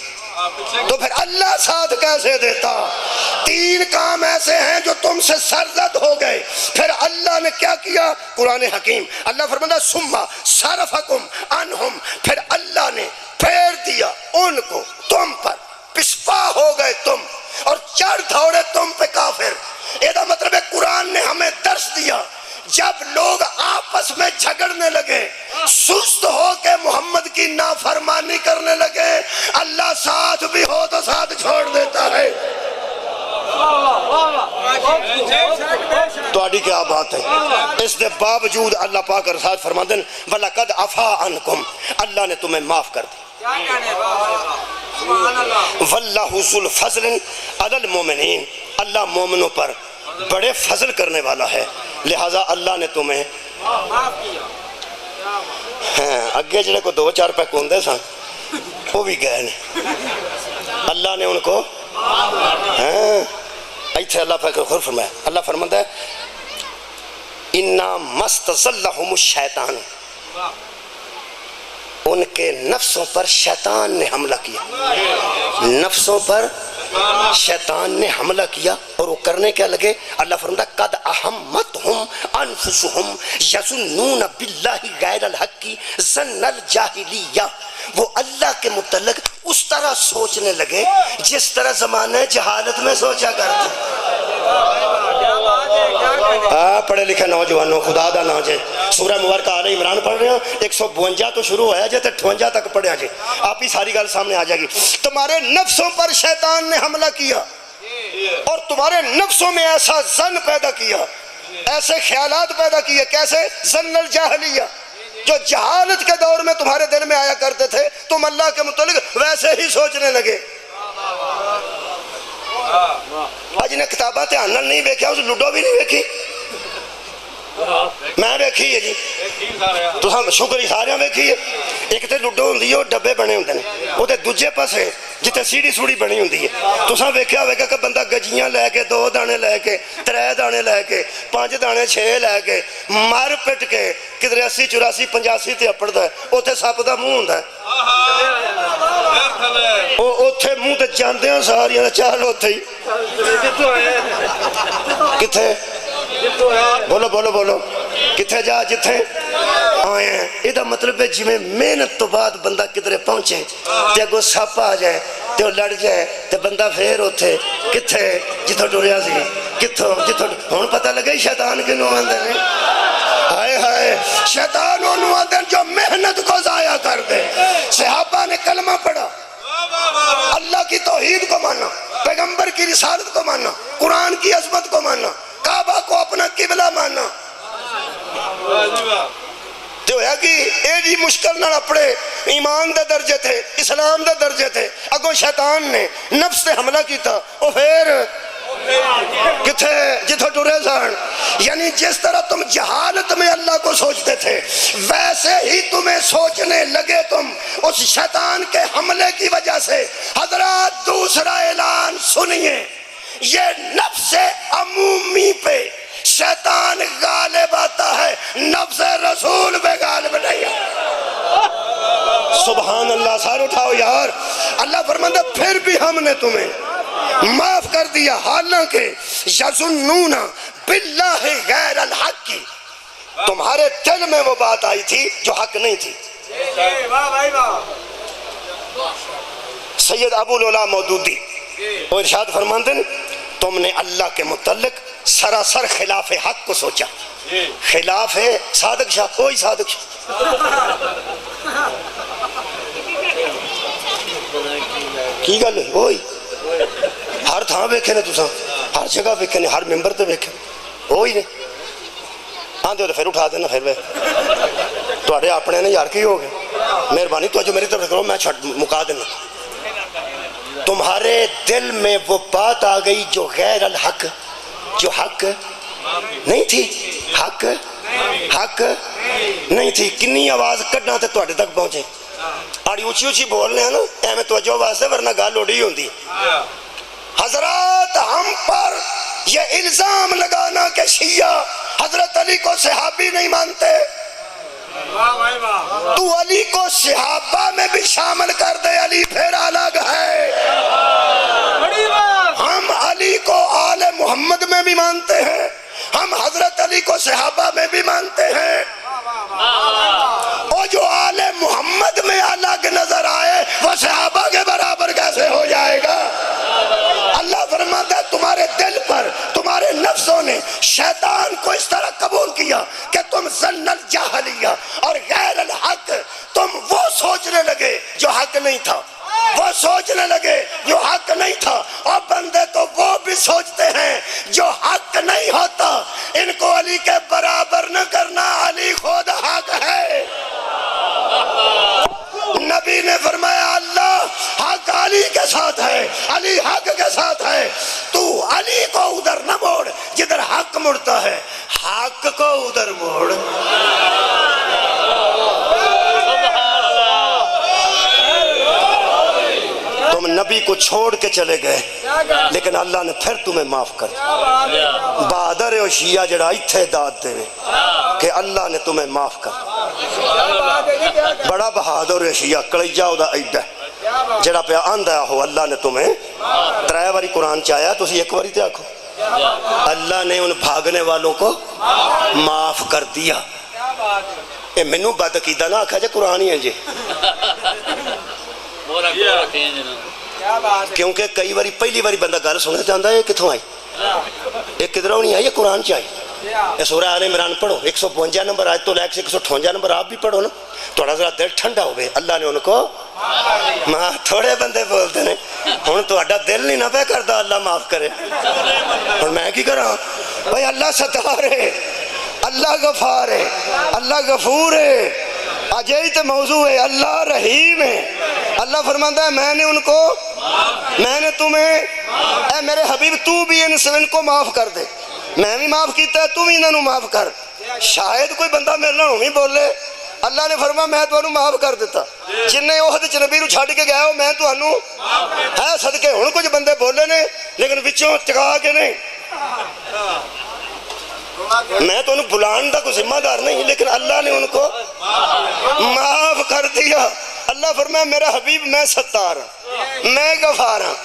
A: تو پھر اللہ ساتھ کیسے دیتا 3 کام ایسے ہیں جو تم سے سرزد ہو گئے پھر اللہ نے کیا کیا قرآن حکیم اللہ فرماتا ثم صرفکم عنہم پھر اللہ نے پھیر دیا ان کو تم پر پسپا ہو گئے تم اور چڑھ دھوڑے تم پہ کافر یہ مطلب ہے قرآن نے ہمیں درس دیا جب لوگ آپس میں جھگڑنے لگے سست ہو کے محمد کی نافرمانی کرنے لگے اللہ ساتھ بھی ہو تو ساتھ چھوڑ دیتا ہے تو آڈی کیا بات ہے اس دے باوجود اللہ پاک ارشاد فرماتے ہیں وَلَقَدْ عَفَا عَنْكُمْ اللہ نے تمہیں معاف کر دی وَاللَّهُ ذُو الْفَضْلِ عَلَى الْمُؤْمِنِينَ اللہ مومنوں پر بڑے فضل کرنے والا ہے لہذا اللہ نے تمہیں اگے جڑے کو 2-4 پہ کوندے سن وہ بھی گئے نے اللہ نے ان کو ایتھے اللہ پاک خود فرمایا اللہ فرماتا ہے اِنَّا مَسْتَزَلَّهُمُ الشَّيْطَانُ ان کے نفسوں پر شیطان نے حملہ کیا نفسوں پر شیطان نے حملہ کیا اور وہ کرنے کیا لگے اللہ فرماتا قد احمتہم انفسہم یظنون باللہ غیر الحق ظن الجاہلیہ وہ اللہ کے متعلق اس طرح سوچنے لگے جس طرح زمانہ جہالت میں سوچا کرتے پڑھے لکھے نوجوانوں خدا دا نام جے سورہ مبارکہ آل عمران پڑھ رہے ہیں 152 تو شروع ہویا جے تے 58 تک پڑھیا جے آپ ہی ساری گل سامنے آ جائے گی تمہارے نفسوں پر شیطان نے حملہ کیا اور تمہارے نفسوں میں ایسا ظن پیدا کیا ایسے خیالات پیدا کیے کیسے ظن الجاہلیہ جو جہالت کے دور میں تمہارے دل میں آیا کرتے تھے تم اللہ کے متعلق ویسے ہی سوچنے لگے. آج نے کتاباں دھیان نال نہیں دیکھا، اس لوڈو بھی نہیں دیکھی، میں دیکھی ہے جی، تو ہم شکر ہی سارے دیکھی ہے. ایک تو لوڈو ہوندی ہے وہ ڈبے بنے ہوندے نے، وہ دوجے پاسے جتے سیڑھی سوڑی بنی ہوندی ہے. تساں ویکھیا ہوئے گا کہ بندہ گجیاں لے کے 2 دانے لے کے 3 دانے لے کے 5 دانے 6 لے کے مر پٹ کے کدھر 80 84 85 تے اپڑدا ہے، اوتھے سپ دا منہ ہوندا ہے، او اوتھے منہ تے جاندیاں ساریاں چل اوتھے ہی کتھے بولو بولو بولو کتھے جا جتھے آئے ہیں. یہ مطلب ہے جی میں محنت تو بعد بندہ کدھرے پہنچے تے اگوں سپ آ جائے تے وہ لڑ جائے تے بندہ پھر اوتھے کتھے جتھوں ٹریا سی کتھوں جتھوں ہن پتہ لگا شیطان کنوں آندے نے. ہائے ہائے شیطان انہوں آندے جو محنت کو ضائع کر دے. صحابہ نے کلمہ پڑھا، اللہ کی توحید کو مانا، پیغمبر کی رسالت کو مانا، قرآن کی عظمت کو مانا، کعبہ کو اپنا قبلہ مانا. تو ہویا کہ اے جی مشکل نہ اپنے ایمان دے درجے تھے، اسلام دے درجے تھے، اگوں شیطان نے نفس سے حملہ کیتا، او پھر کتھے جتھے ٹرے سان. یعنی جس طرح تم جہالت میں اللہ کو سوچتے تھے ویسے ہی تمہیں سوچنے لگے تم اس شیطان کے حملے کی وجہ سے. حضرات دوسرا اعلان سنیے، یہ نفس عمومی پہ شیطان غالب آتا ہے، نفس رسول پہ غالب نہیں ہے. سبحان اللہ. سار اٹھاؤ یار. اللہ فرماتا پھر بھی ہم نے تمہیں معاف کر دیا، حالانکہ یظنون باللہ غیر الحق کی تمہارے دل میں وہ بات آئی تھی جو حق نہیں تھی. سید ابو العلا مودودی وہ ارشاد فرماتے ہیں تم نے اللہ کے متعلق سراسر خلاف حق کو سوچا. خلاف صادق شاہ، کوئی صادق شاہ کی گل ہے وہی ہر تھان ویکھے نے تساں، ہر جگہ ویکھے نے، ہر ممبر تے ویکھے وہی نے. آندے ہو تو پھر اٹھا دینا، پھر تواڈے اپنے نے یار کی ہو گئے. مہربانی توجہ میری طرف کرو، میں مکا دینا. تمہارے دل میں وہ بات آ گئی جو غیر الحق، جو حق نہیں تھی. حق نہیں تھی. کنی آواز کڈنا تے تواڈے تک پہنچے. آڑی اونچی اونچی بولنے ہیں نا ایویں توجہ واسطے، ورنہ گل اڑی ہوندی. حضرات ہم پر یہ الزام لگانا کہ شیعہ حضرت علی کو صحابی نہیں مانتے، تو علی کو صحابہ میں بھی شامل کر دے، علی پھر الگ ہے. ہم علی کو آل محمد میں بھی مانتے ہیں، ہم حضرت علی کو صحابہ میں بھی مانتے ہیں. اور جو آل محمد میں الگ نظر آئے وہ صحابہ کے برابر کیسے ہو جائے گا؟ اللہ فرماتا ہے تمہارے دل پر تمہارے نفسوں نے شیطان کو اس طرح قبول کیا کہ تم ظن الجاہلیہ اور غیر الحق، تم وہ سوچنے لگے جو حق نہیں تھا، وہ سوچنے لگے جو حق نہیں تھا. اور بندے تو وہ بھی سوچتے ہیں جو حق نہیں ہوتا. ان کو علی کے برابر نہ کرنا، علی خود حق ہے. نبی نے فرمایا اللہ حق علی کے ساتھ ہے، علی حق کے ساتھ ہے. تو علی کو ادھر نہ موڑ جدھر حق مڑتا ہے، حق کو ادھر موڑ. تم نبی کو چھوڑ کے چلے گئے لیکن اللہ نے پھر تمہیں معاف کر دیا. بہادر ہے شیعہ جڑا ایتھے داد دے کہ اللہ نے تمہیں معاف کر. بڑا بہادر ہے شیعہ، کلیجہ دا ایڈا جڑا پہ آندہ ہو اللہ نے تمہیں 3 باری قرآن چاہیا، تو اسی 1 باری تے آکھو اللہ نے ان بھاگنے والوں کو معاف کر دیا. اے منو بدعقیدہ نہ آکھا جے قرآن ہی ہے جی، کیونکہ کئی باری پہلی باری بندہ گل سننا چاہتا ہے یہ کتھوں آئی، یہ کدھروں نہیں آئی، یہ قرآن چ آئی. یہ سورہ آل عمران پڑھو 152 نمبر آیت تو لے کے 158 نمبر آپ بھی پڑھو نا، تھوڑا ذرا دل ٹھنڈا ہوئے. اللہ نے ان کو ماں تھوڑے بندے بولتے ہیں ہوں تا دل نہیں نہ پہ کرتا اللہ معاف کرے. اور میں کی کراں بھائی، اللہ ستار ہے، اللہ غفار ہے، اللہ غفور ہے. آج یہی تو موضوع ہے. اللہ رحیم ہے. اللہ فرماتا ہے میں نے ان کو میں نے تمہیں اے میرے حبیب تو بھی ان کو معاف کر دے. میں بھی معاف کیتا ہے تو بھی انہوں معاف کر. شاید کوئی بندہ میرے نال ہوویں بولے اللہ نے فرمایا میں تمہیں معاف کر دیتا. جن عہد چ نبی نو چھڈ کے گیا ہو میں تمہیں ہے صدقے. ہن کچھ بندے بولے نے لیکن وچوں ٹکا کے نہیں. میں تو انہوں بلان دا کوئی ذمہ دار نہیں لیکن اللہ نے ان کو معاف کر دیا. اللہ فرمایا میرا حبیب میں ستار ہوں میں غفار ہوں.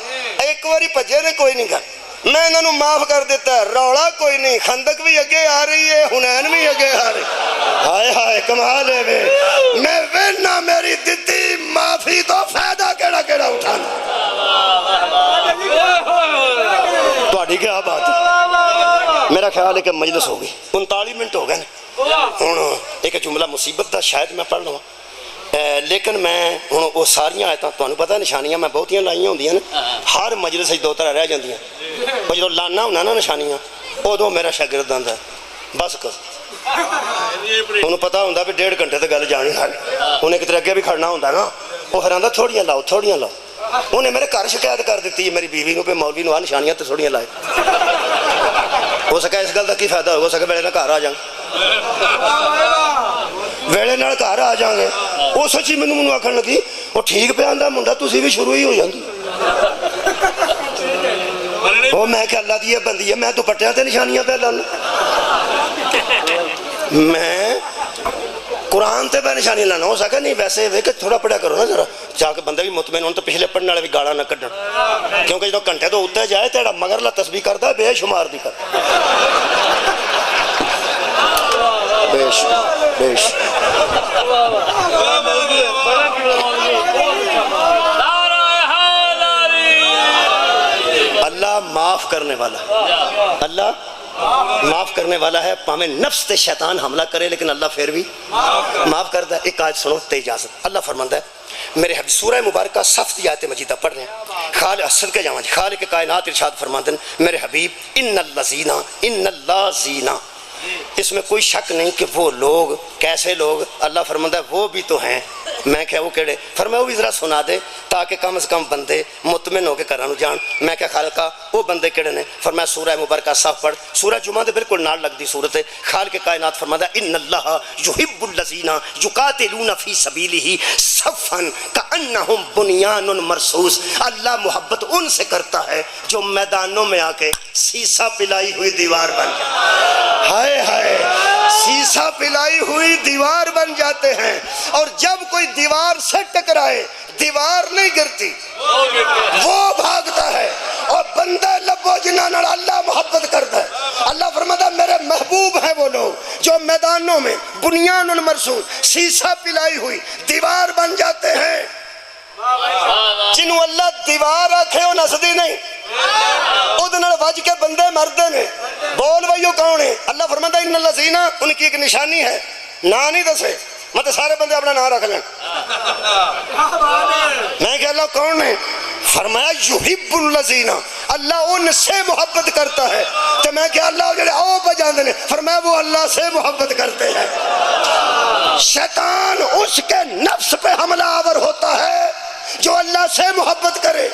A: ایک باری بھجے نے کوئی نہیں کر میں انہوں معاف کر دیتا ہے. روڑا کوئی نہیں. خندق بھی اگے آ رہی ہے حنین بھی اگے آ رہی. ہائے ہائے کمال ہے وے. میں وینا میری دتی معافی تو فائدہ کیڑا کیڑا اٹھانا. تہاڈی کیا بات ہے. میرا خیال ہے کہ مجلس ہوگی 39 منٹ ہو گئے ہوں. ایک جملہ مصیبت دا شاید میں پڑھ لوں لیکن میں ہوں وہ ساریاں آیتاں تمہیں پتہ نشانیاں میں بہتیاں لائیاں ہوندیاں نا. ہر مجلس دو طرح رہ جاندیاں. وہ جدوں لانا ہونا نا نشانیاں ادوں میرا شاگرد آندا ہے بس کر. انہوں پتہ ہوندا بھی 1.5 گھنٹے تے گل جانی ہے. انہیں کتنے اگے بھی کھڑنا ہوندا نا وہ پھر آندا تھوڑیاں لاؤ تھوڑیاں لاؤ. انہیں میرے گھر شکایت کر دیتی میری بیوی نو پہ مولوی نو آ نشانیاں تے تھوڑیاں لائے. ہو سکا اس گل کا کی فائدہ ہو سکے ویلے نال گھر آ جاؤں ویلے نال گھر آ جاؤں گے. وہ سچی مینوں آکھن لگی وہ ٹھیک پہ آندا منڈا تسی بھی شروع ہی ہو جاندی. وہ میں کہ اللہ دی یہ بندی ہے میں دوپٹیاں تے نشانیاں پہ لانا. میں قرآن تے پہ نشانی لانا. ہو سکا نہیں ویسے وے کہ تھوڑا پڑھا کرو نا ذرا جا کے بندے بھی مطمئن ہون تو پچھلے پڑھنے والے بھی گالاں نہ کڈن کیونکہ جدوں گھنٹے تو اتنے جائے تیرا مگرلا تسبیح کردا بے شمار دی کر بیش بیش. اللہ معاف کرنے والا. اللہ معاف کرنے والا ہے. پامیں نفس تے شیطان حملہ کرے لیکن اللہ پھر بھی معاف کرتا ہے. ایک آیت سنو تے اجازت. اللہ فرماندا ہے میرے حبیب سورہ مبارکہ صف دی آیت مجیدہ پڑھ رہے ہیں. خالق صدقہ جاواں خالق کائنات ارشاد فرماتے ہیں میرے حبیب ان اللہ زینا. اس میں کوئی شک نہیں کہ وہ لوگ کیسے لوگ. اللہ فرماتا ہے وہ بھی تو ہیں. میں کہا وہ کہڑے. فرمایا وہ بھی ذرا سنا دے تاکہ کم از کم بندے مطمئن ہو کے کرانو جان. میں کہا خالقہ وہ بندے کہڑے نے. فرمایا سورہ مبارکہ صف پڑھ. سورہ جمعہ دے بالکل نال لگ دی صورت ہے. خالق کائنات فرماتا ہے ان اللہ یحب الذین یقاتلون فی سبیلہ صفا کانہم بنیان مرصوص. اللہ محبت ان سے کرتا ہے جو میدانوں میں آ کے سیسا پلائی ہوئی دیوار بن جائے. ہائے ہائے سیسا پلائی ہوئی دیوار بن جاتے ہیں. اور جب کوئی دیوار سے ٹکرائے دیوار نہیں گرتی وہ بھاگتا ہے. اور بندہ لبو جنہاں نال اللہ محبت کرتا ہے. اللہ فرماتا ہے میرے محبوب ہیں وہ لوگ جو میدانوں میں بنیان مرصوص سیسا پلائی ہوئی دیوار بن جاتے ہیں. جنہوں اللہ دیوار آکھے وہ نسدی نہیں ادھنال وج کے بندے مردے نے. بول بھائی وہ کون ہے. اللہ فرماتا ہے ان اللہ زینا ان کی ایک نشانی ہے. نا نہیں دسے مطلب سارے بندے اپنا نام رکھ لیں. میں کہ اللہ کون ہے. فرمایا یحب الذین اللہ ان سے محبت کرتا ہے. تو میں کہ اللہ جڑے او بجاندے نے فرمایا وہ اللہ سے محبت کرتے ہیں. شیطان اس کے نفس پہ حملہ آور ہوتا ہے جو اللہ سے محبت کرے.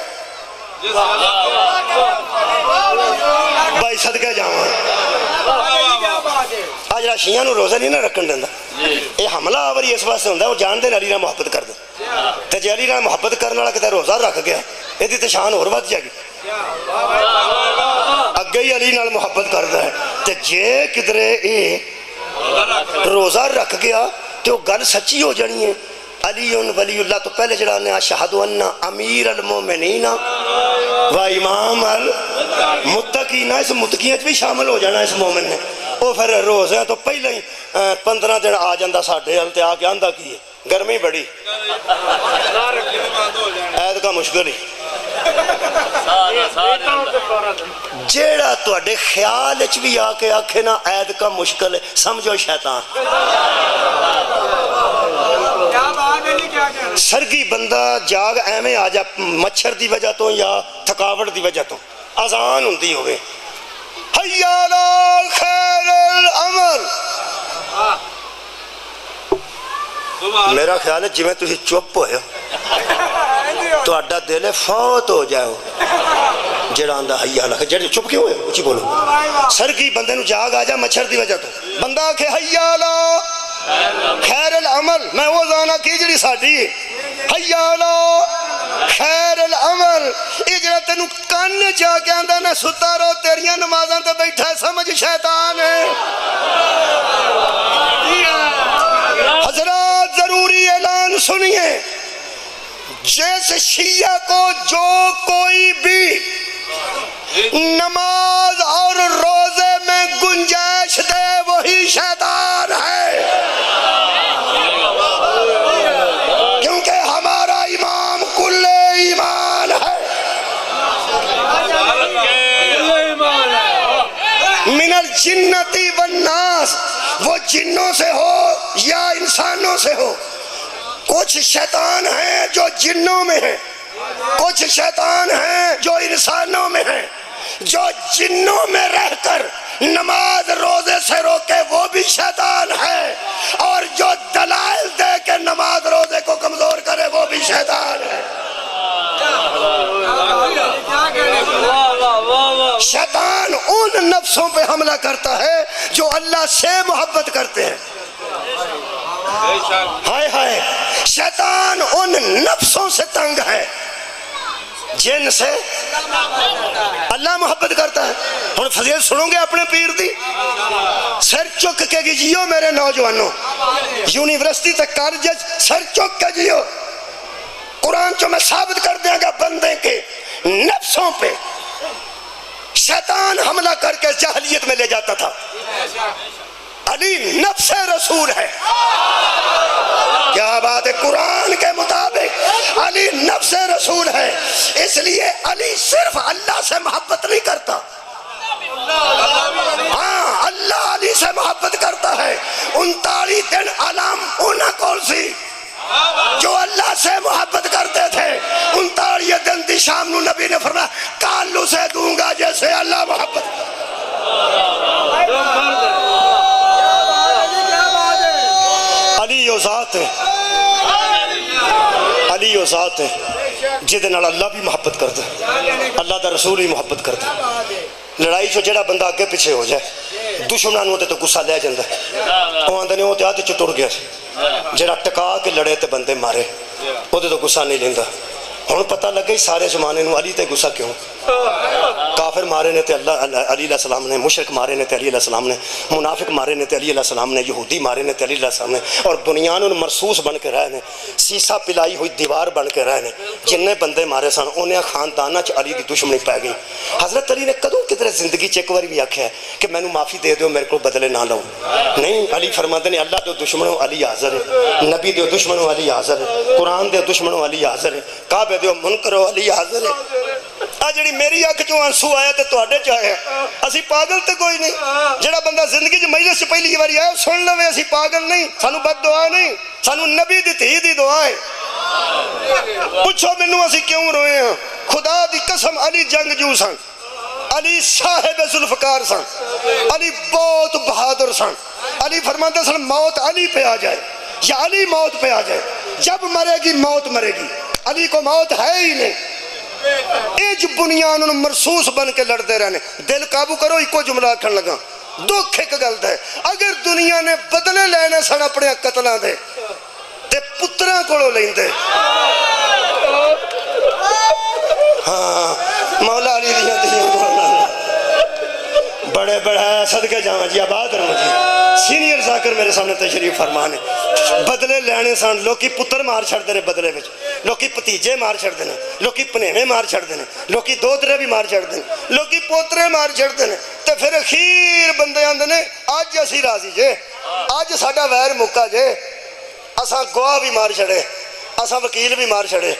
A: بھائی صدقہ جاواں آج شیعہ نو روزہ نہیں نہ رکھن دیندا. یہ حملہ آوری اس واسطے ہوندا وہ جان دے علی نال محبت کر دے. تے جے علی نال محبت کرن والا کتے روزہ رکھ گیا ایدی تے شان اور ود جائے گی. اگے ہی علی نال محبت کردا ہے تے جے کدرے اے روزہ رکھ گیا تے وہ گل سچی ہو جانی ہے. علی ولی اللہ تو پہلے جڑا نے اشہد ان امیر المومنین و امام المتقین اس متقین بھی شامل ہو جانا اس مومن نے. وہ پھر روزے تو پہلے ہی 15 دن آ جاندہ ساڈے ہل تے آ کے آندا کی ہے گرمی بڑی عید کا مشکل ہی. جیڑا تواڈے خیال وچ بھی آ کے آکھے نا عید کا مشکل ہے سمجھو شیطان. سرگی بندہ جاگ ایویں آ جا مچھر دی وجہ تو یا تھکاوٹ دی وجہ تو اذان ہوندی ہوئے حی علی خیر العمل میرا خیال ہے جی تھی چپ ہوئے تو دل فوت ہو جاؤ جڑا آندا حیا اللہ جڑے چپ کیوں ہوئے اچھی بولو سر کی بندے نو جاگ آ جا مچھر دی وجہ تو بندہ آکھے حیا اللہ خیر العمل میں وہ زانا کی جڑی ساڈی حیا اللہ خیر العمل یہ جڑا تینو کان جا کے آندا نہ ستا رو تیریاں نمازاں تے بیٹھا ہے سمجھ شیطان ہے حضرات ضروری اعلان سنیے جیسے شیعہ کو جو کوئی بھی نماز اور روزے میں گنجائش دے وہی شیطان ہے کیونکہ ہمارا امام کل ایمان ہے من الجنتی والناس وہ جنوں سے ہو یا انسانوں سے ہو کچھ شیطان ہیں جو جنوں میں ہیں کچھ شیطان ہیں جو انسانوں میں ہیں جو جنوں میں رہ کر نماز روزے سے روکے وہ بھی شیطان ہے اور جو دلائل دے کے نماز روزے کو کمزور کرے وہ بھی شیطان ہے شیطان ان نفسوں پہ حملہ کرتا ہے جو اللہ سے محبت کرتے ہیں ہائے ہائے شیطان ان نفسوں سے تنگ ہے جن سے اللہ محبت کرتا ہے ہن فضیلت سنو گے اپنے پیر دی سر چک کے جیو میرے نوجوانوں یونیورسٹی تک کالج سر چک کے جیو قرآن جو میں ثابت کر دیا گا بندے کے نفسوں پہ شیطان حملہ کر کے جاہلیت میں لے جاتا تھا علی نفس رسول ہے کیا بات ہے قرآن کے مطابق علی نفس رسول ہے اس لیے علی صرف اللہ سے محبت نہیں کرتا ہاں اللہ علی سے محبت کرتا ہے 39 دن علام انہا کون سی جو اللہ سے محبت کرتے تھے 39 دن دی شام نو نبی نے فرمایا کالو سے دوں گا جیسے اللہ محبت علی و ذات ہے علی و ذات ہے جدے نال اللہ بھی محبت کرتا ہے اللہ دا رسول بھی محبت کرتا ہے لڑائی جو جڑا بندہ آگے پیچھے ہو جائے دشمنان ہوتے تو غصہ لے جاندہ ہے وہ آندھنے ہوتے آتے چو ٹر گیا جڑا ٹکا کے لڑے تے بندے مارے ہوتے تو غصہ نہیں لیندہ ہن پتہ لگ گئی سارے زمانے نو علی تے غصہ کیوں کافر مارے نے تے اللہ علی علیہ السلام نے مشرک مارے نے تے علی علیہ السلام نے منافق مارے نے تے علی علیہ السلام نے یہودی مارے نے تے علی علیہ السلام نے اور دنیا نے مرسوس بن کے رہے نے سیسا پلائی ہوئی دیوار بن کے رہے نے جننے بندے مارے سن انہیں خاندانہ چ علی دی دشمنی پہ گئی حضرت علی نے کدوں کدھر زندگی چ ایک بار بھی آکھیا ہے کہ میں نو معافی دے دیو میرے کو بدلے نہ لو نہیں علی فرماتے نے اللہ دے دشمنوں علی حاضر ہے نبی دے دشمنوں علی حاضر ہے قرآن دے دشمنوں علی حاضر ہے کعبے دے منکروں علی حاضر ہے جڑی میری اکھ چوں آنسو آیا تے تواڈے چ آیا اسی پاگل تے کوئی نہیں جڑا بندہ زندگی چ مجلس چ پہلی بار آیا سن لوے اسی پاگل نہیں سانو بد دعا نہیں سانو نبی دی تھی دی دعا ہے پوچھو مینوں اسی کیوں روئے ہیں خدا دی قسم علی جنگجو سن علی صاحب ذوالفقار سن علی بہت بہادر سن علی فرماتے سن موت علی پہ آ جائے یا علی موت پہ آ جائے جب مرے گی موت مرے گی علی کو موت ہے ہی نہیں ایج بنیان انہوں مرسوس بن کے لڑتے رہنے دل قابو کرو ایک کو جملہ کھن لگا دکھ ایک گلت ہے اگر دنیا نے بدلے لینے سن اپنے قتلہ دے تے پترہ کولو لیندے ہاں مولا علی دیاں دیاں بڑے بڑے صدقے جاواں جی آباد رہو جی سینئر ذاکر میرے سامنے تشریف فرمانے بدلے لینے سن لوکی پتر مار چھڑ دینے بدلے میں لوکی پتیجے مار چھڑ دینے لوکی پنیوے مار چھڑ دینے لوکی دودرے بھی مار چھڑ دینے لوکی پوترے مار چھڑ دینے تے پھر اخیر بندے آندے نے آج اسی راضی جے آج ساڈا ویر مکا جے اساں گواہ بھی مار چھڑے اساں وکیل بھی مار چھڑے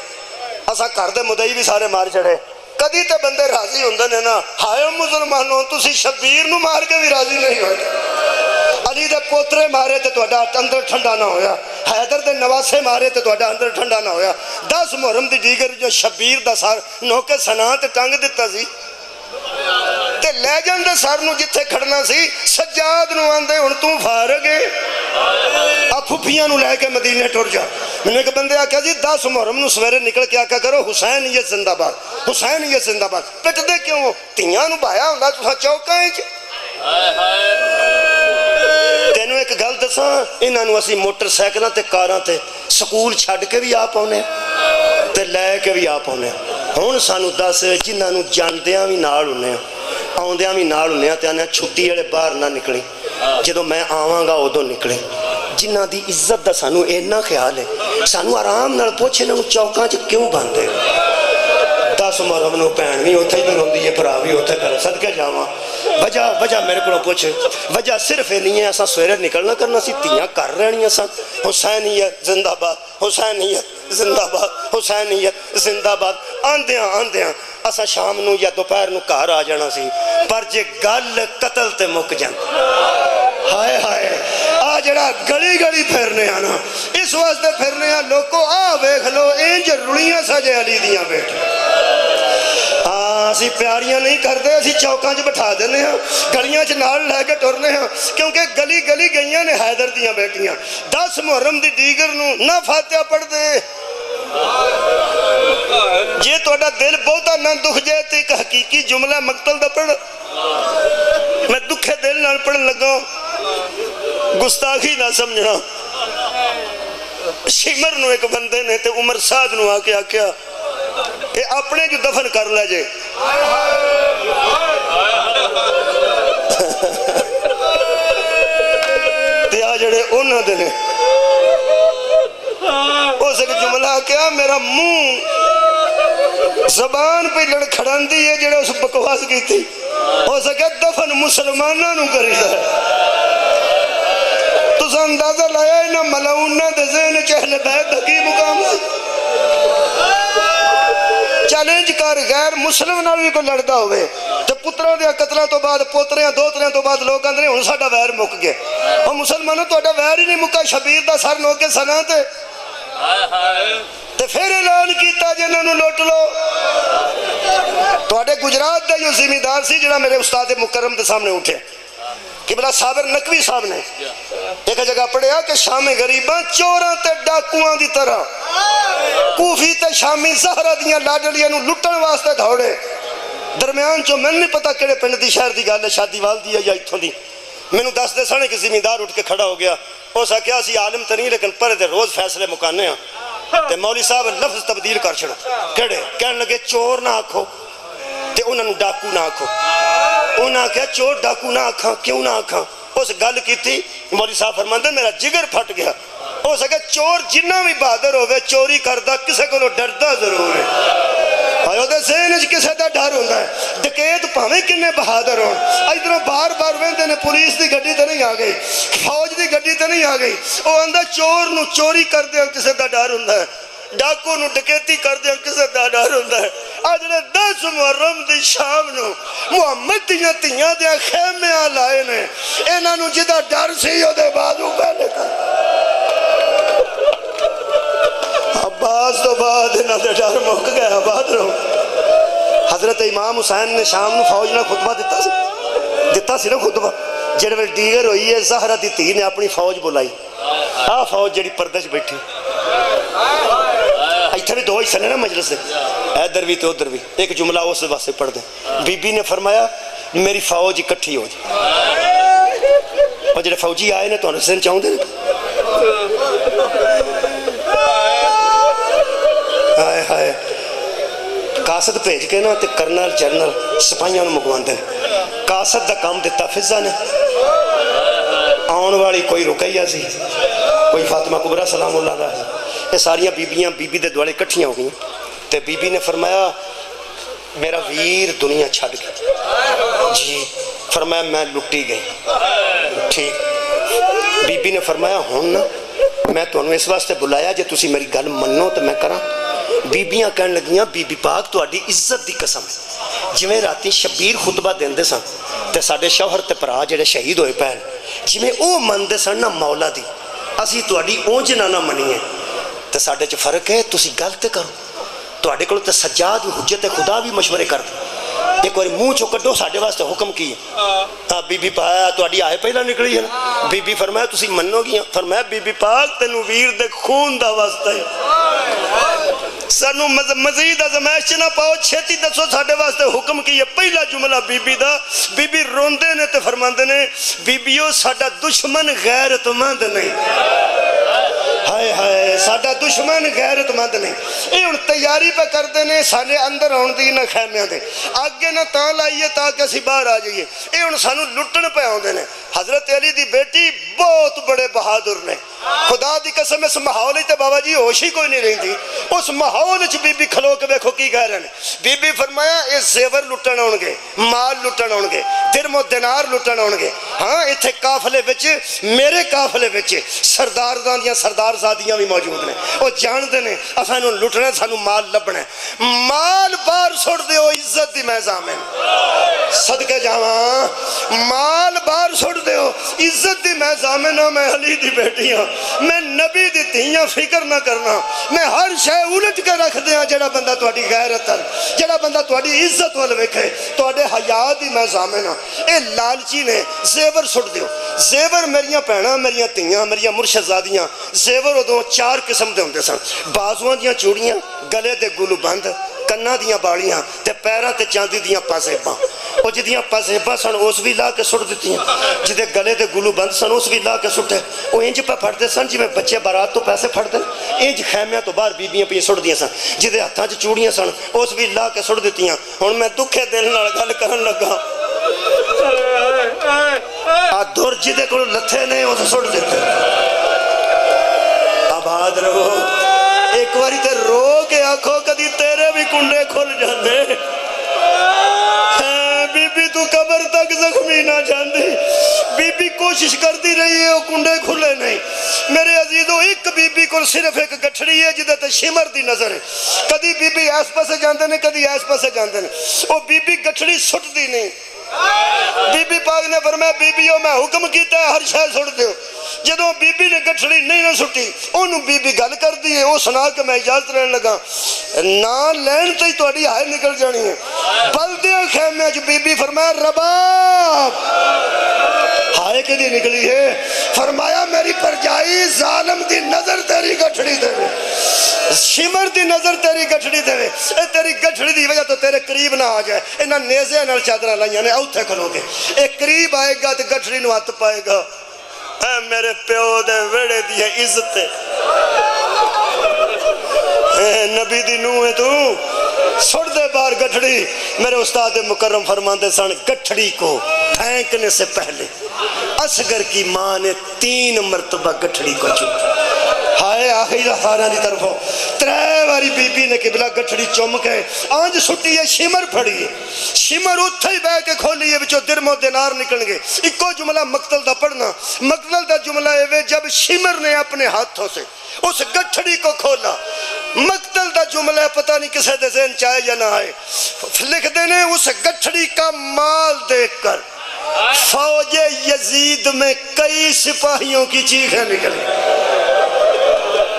A: اساں گھر دے مدعی بھی سارے مار چھڑے کدی تے بندے راضی ہوندے نے نا ہائے مسلمانوں تسی شبیر نو مار کے بھی راضی نہیں ہوئے علی دے پوترے مارے تے تہاڈا اندر ٹھنڈا نہ ہویا حیدر دے نواسے مارے تے تہاڈا اندر ٹھنڈا نہ ہویا 10 محرم دی دیگر جو شبیر دا سار نوکے سنا تے ٹنگ دتا سی تے تے لے جاندے سر نو جتھے کھڑنا سی سجاد نو آندے ہن تو فارغ ہے آ پھپھیاں نو لے کے مدینے ٹر جا. میں نے ایک بندے آکھیا جی 10 محرم نو سویرے نکل کے آکھیا کرو حسینیت زندہ باد حسینیت زندہ باد. پٹدے کیوں تیاں نو بھایا ہوندا تساں چوکاں وچ. تینوں ایک گل دساں انہاں نو اسی موٹر سائیکلاں تے کاراں تے سکول چھڈ کے بھی آپ آنے تے لے کے بھی آپ آنے. ہن سانو دس جنہاں نو جاندیاں بھی نال ہونے آؤندیاں بھی نال ہونے تے آنے چھٹی والے باہر نہ نکلی جدوں میں آواں گا ادوں نکلے. جنہاں دی عزت دا سانو اینا خیال ہے سانو آرام نال پوچھ انہاں نو چوکاں چ کیوں باندھے 10 محرم نو بھੈਣ بھی اوتھے ہی روندی ہے بھرا بھی اوتھے کر صدقے جاواں. وجہ میرے کو پوچھ وجہ صرف یہ نہیں ہے اساں سویرے نکلنا کرنا سی تیاں کر رہنیاں سن حسینیت زندہ باد حسینیت زندہ باد حسینیت زندہ باد آندیاں اساں شام نو یا دوپہر نو گھر آ جانا سی. پر جے گل قتل تے مک جاندی ہائے ہائے آ جڑا گلی گلی پھرنے آنا اس واسطے پھرنے آ لوگوں آ ویکھ لو انج رڑیاں سجے علی دیاں بیٹھے. اسی پیاریاں نہیں کرتے اسی چوکاں چ بٹھا دینے ہاں گلیاں چ نال لے کے ٹرنے ہاں کیونکہ گلی گلی گئیاں نے حیدر دیاں بیٹیاں 10 محرم دی دیگر نو نہ فاتحہ پڑھ دے. جے تہاڈا دل بہتا نہ دکھ جائے تے ایک حقیقی جملہ مقتل دا پڑھ. میں دکھے دل نال پڑھن لگا گستاخی نہ سمجھنا. شمر نو ایک بندے نے تے عمر سعد نو آ کے آکھیا کہ اپنے جو دفن کر لے جے. تے آ جڑے انہاں دے نے اس ایک جملہ کیا میرا منہ زبان پہ لڑکھڑان دی ہے جڑے اس بکواس کی تھی ہو سکے دفن مسلمانہ نو کری ہے. تو سا اندازہ لایا انہا ملعونہ دے ذہن چہل بیت حقی مقام ہے. چیلنج کر غیر مسلم نال بھی کوئی لڑدا ہوئے تو پتروں دیا قتلوں تو بعد پوتریاں دوتریاں تو بعد لوگ اندرے ہن ساڈا ویر مک گئے اور مسلمانوں تہاڈا ویر ہی نہیں مکا شبیر دا سر نو کے سنا تے پھر اعلان کیتا جنہاں نو لوٹ لو. تہاڈے گجرات دا جو ذمہ دار سی جڑا میرے استاد مکرم دے سامنے اٹھے قبلہ صابر نقوی صاحب نے ایک جگہ پڑھیا کہ شام غریباں چوراں تے ڈاکواں دی طرح کوفی تے شامی زہرہ دیاں لاڈلیاں نو لٹن واسطے دھوڑے. درمیان جو میں نہیں پتا کیڑے پنڈ دی شہر دی گل ہے شادی وال دی ہے یا ایتھوں دی مینوں دس دے سن کہ ذمہ دار اٹھ کے کھڑا ہو گیا. ہو سکیا سی عالم تے نہیں لیکن پر دے روز فیصلے مکانے ہاں تے مولوی صاحب لفظ تبدیل کر چھڑا کیڑے کہن لگے چور نہ آکھو تے انہاں نو ڈاکو نہ آکھو. انہاں کہا چور ڈاکو نہ آکھاں کیوں نہ آکھاں. اس گل کی تھی مولوی صاحب فرماندے میرا جگر پھٹ گیا. ہو سکے چور جنہ بھی بہادر ہوئے چوری کردہ کسے کو ڈردہ ضرور ہے. آئیو دے ذہن وچ کسے دا ڈر ہوندا ہے. ڈکیت بھاویں کنے بہادر ہون ادھروں بار بار ویندے نے پولیس دی گڈی تے نہیں آ گئی فوج دی گڈی تے نہیں آ گئی. او آندا چور نو چوری کردے کسے دا ڈر ہوندا ہے ڈاکو نو ڈکیتی کردے کسے دا ڈر ہوندا ہے. اج نے 10 محرم دی شام نو محمد دیاں تیاں دے خیمے لائے نے انہاں نو جدا ڈر سی او دے بازو پہلے کر عباس تو بعد انہاں دے ڈر مک گیا. آباد رہو. حضرت امام حسین نے شام نو فوج نہ خطبہ دیتا سی نا خطبہ جڑے ویل ڈیگر ہوئی ہے زہرہ دی تھی نے اپنی فوج بلائی. آ فوج جڑی پردے چ بیٹھی ایتھے بھی دو حصے نے نا مجلس دے ادھر بھی تے ادھر بھی ایک جملہ اس واسطے پڑھ دیں. بی بی نے فرمایا میری فوج اکٹھی ہو جائے. اور جڑے فوجی آئے نے تو حسین چاہوں دے ہائے ہائے قاصد بھیج کے نا تے کرنل جنرل سپاہیاں نو مگوان دے. قاصد دا کام دیتا فضا نے آن والی کوئی رکیہ سی کوئی فاطمہ کبرا سلام اللہ علیہ یہ ساریاں بیبیاں بی بی دے دوالے کٹھیاں ہو گئیں. تے بی بی نے فرمایا میرا ویر دنیا چھڑ گئی. جی فرمایا میں لٹی گئی. ٹھیک. بی بی نے فرمایا ہون نا میں تو انہوں اس واسطے بلایا جے تسی میری گل منو تو میں کراں. بیبیاں کہن لگیاں بی بی پاک تو آڈی عزت دی قسم ہے جویں راتی شبیر خطبہ دیندے سن تے ساڈے شوہر تے پرا جڑے شہید ہوئے پہن جویں او مندے سن نا مولا دی اسی تو آڈی اونج نہ منیے تے ساڈے چ فرق ہے تسی گل تے کرو. تو آڈے کلو تے سجاد حجت خدا بھی مشورے کر دے ایک بار منہ چو کڈو ساڈے واسطے حکم کی ہے بی بی پایا تہاڈی آئے پہلا نکلی ہے نا بی بی فرمایا تسی منو گی فرمایا بی بی پاک تینوں ویر دے خون دا واسطہ ہے سانو مزید ازمائش نہ پاؤ چھتی دسو ساڈے واسطے حکم کی ہے پہلا جملہ بی بی دا بی بی روندے نے تے فرماندے نے بی بیو ساڈا دشمن غیرت مند نہیں ہائے ہائے ساڈا دشمن غیرت مند نہیں اے ہن تیاری پہ کردے نے سانے اندر آن دی نہ خیمیاں دے آگے نہ تاں لائیے تاکہ اسی باہر آ جائیے اے ہن سانو لٹن پہ آن دے نے حضرت علی دی بیٹی بہت بڑے بہادر نے خدا دی قسم اس ماحول تے بابا جی ہوش ہی کوئی نہیں رہی تھی اس ماحول چ بی بی کھلو کے دیکھو کی کہہ رہے ہیں بی بی فرمایا اے زیور لٹن آن گے مال لٹن آن گے درم و دینار لٹن آن گے ہاں ایتھے قافلے وچ میرے قافلے وچ سردار دیاں سردار زادیاں بھی موجود نے وہ جاندے نے اساں نوں لٹنا سانو مال لبنا مال باہر سٹ دیو عزت دی میں ضامن صدقے جاواں مال باہر سٹ دیو عزت دی میں ضامن ہوں میں علی دی بیٹی ہوں میں نبی دی تھیاں فکر نہ کرنا میں ہر شے الٹ کے رکھ دیاں جڑا بندہ تہاڈی غیرت جڑا بندہ تہاڈی عزت ول ویکھے تہاڈے حیا دی میں ضامن ہوں اے لالچی نے زیور سٹ دیو زیور میریاں بہناں میریاں تھیاں میریاں مرشدزادیاں زیور ادوں 4 قسم دے ہوندے سن بازواں دیاں چوڑیاں گلے دے گلو بند کناں دیاں باڑیاں تے پیراں تے چاندی دیاں پاسیباں او جدیاں پاسیباں سن اس بھی لا کے سٹ دتیاں جدے گلے دے گلو بند سن اس بھی لا کے سٹے او انج پہ پھڑدے سن جویں بچے بارات تو پیسے پھڑدے انج خیمیاں تو باہر بیبیاں پہ سٹ دیاں سن جدے ہتھاں چ چوڑیاں سن اس بھی لا کے سٹ دتیاں ہن میں دکھے دل نال گل کرن لگا دور جدے کو لتھے نے اسے سٹ دیتے آباد رہو ایک واری تے رو کے آنکھوں کدی تیرے بھی کنڈے کھل جاندے بی بی تو قبر تک زخمی نہ جاندی بی بی کوشش کرتی رہی ہے وہ کنڈے کھلے نہیں میرے عزیزو ایک بی بی کو صرف ایک گٹھڑی ہے جدے تے شمر دی نظر ہے کدی بی بی ایس پاسے جاندے نے کدی ایس پاسے جاندے نے وہ بی بی گٹھڑی سٹ دی نہیں بی بی پاک نے فرمایا بی بیو میں حکم کیتا ہے ہر شے سٹ دیو جدوں بی بی نے گٹھڑی نہیں نہ سٹی انہوں بی بی گل کر دی ہے وہ سنا کے میں اجازت رہنے لگا نا لین تے تہاڈی ہائے نکل جانی ہے بلدیاں خیمے جو بی بی فرمایا رباب ہائے کے دی نکلی ہے فرمایا میری پرجائی ظالم دی نظر تیری گٹھڑی دے شمر دی نظر تیری گٹھڑی دے اے تیری گٹھڑی دی وجہ تو تیرے قریب نہ آ جائے انہاں نیزے نال چادرہ لائیاں نے اوتھے کھلو گے اے قریب آئے گا تو گٹھڑی نو ہاتھ پائے گا اے میرے پیو دے ویڑے دی ہے عزت اے نبی دی نو ہے تو سڑ دے بار گٹھڑی میرے استاد مکرم فرماندے سن گٹھڑی کو پھینکنے سے پہلے اصغر کی ماں نے 3 مرتبہ گٹھڑی کو چھوڑا ہائے آخری رفارہ دی طرف ہو 3 باری بی بی نے قبلہ گٹھڑی چومک ہے آنج سٹی ہے شمر پھڑی ہے شمر اتھا ہی بے کے کھولی ہے بچو درم و دینار نکل گے ایک جملہ مقتل دا پڑھنا مقتل دا جملہ ہے جب شمر نے اپنے ہاتھوں سے اس گٹھڑی کو کھولا مقتل دا جملہ پتہ نہیں کسے دے ذہن چاہے یا نہ آئے لکھ دینے اس گٹھڑی کا مال دیکھ کر فوج یزید میں کئی سپاہیوں کی چیخیں نکلی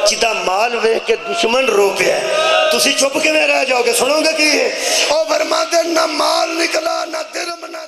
A: جدہ مال وے کے دشمن رو پہ ہے تسی چپ کے میں رہ جاؤ گے سنو گے کی ہے او فرماتے نہ مال نکلا نہ درم نہ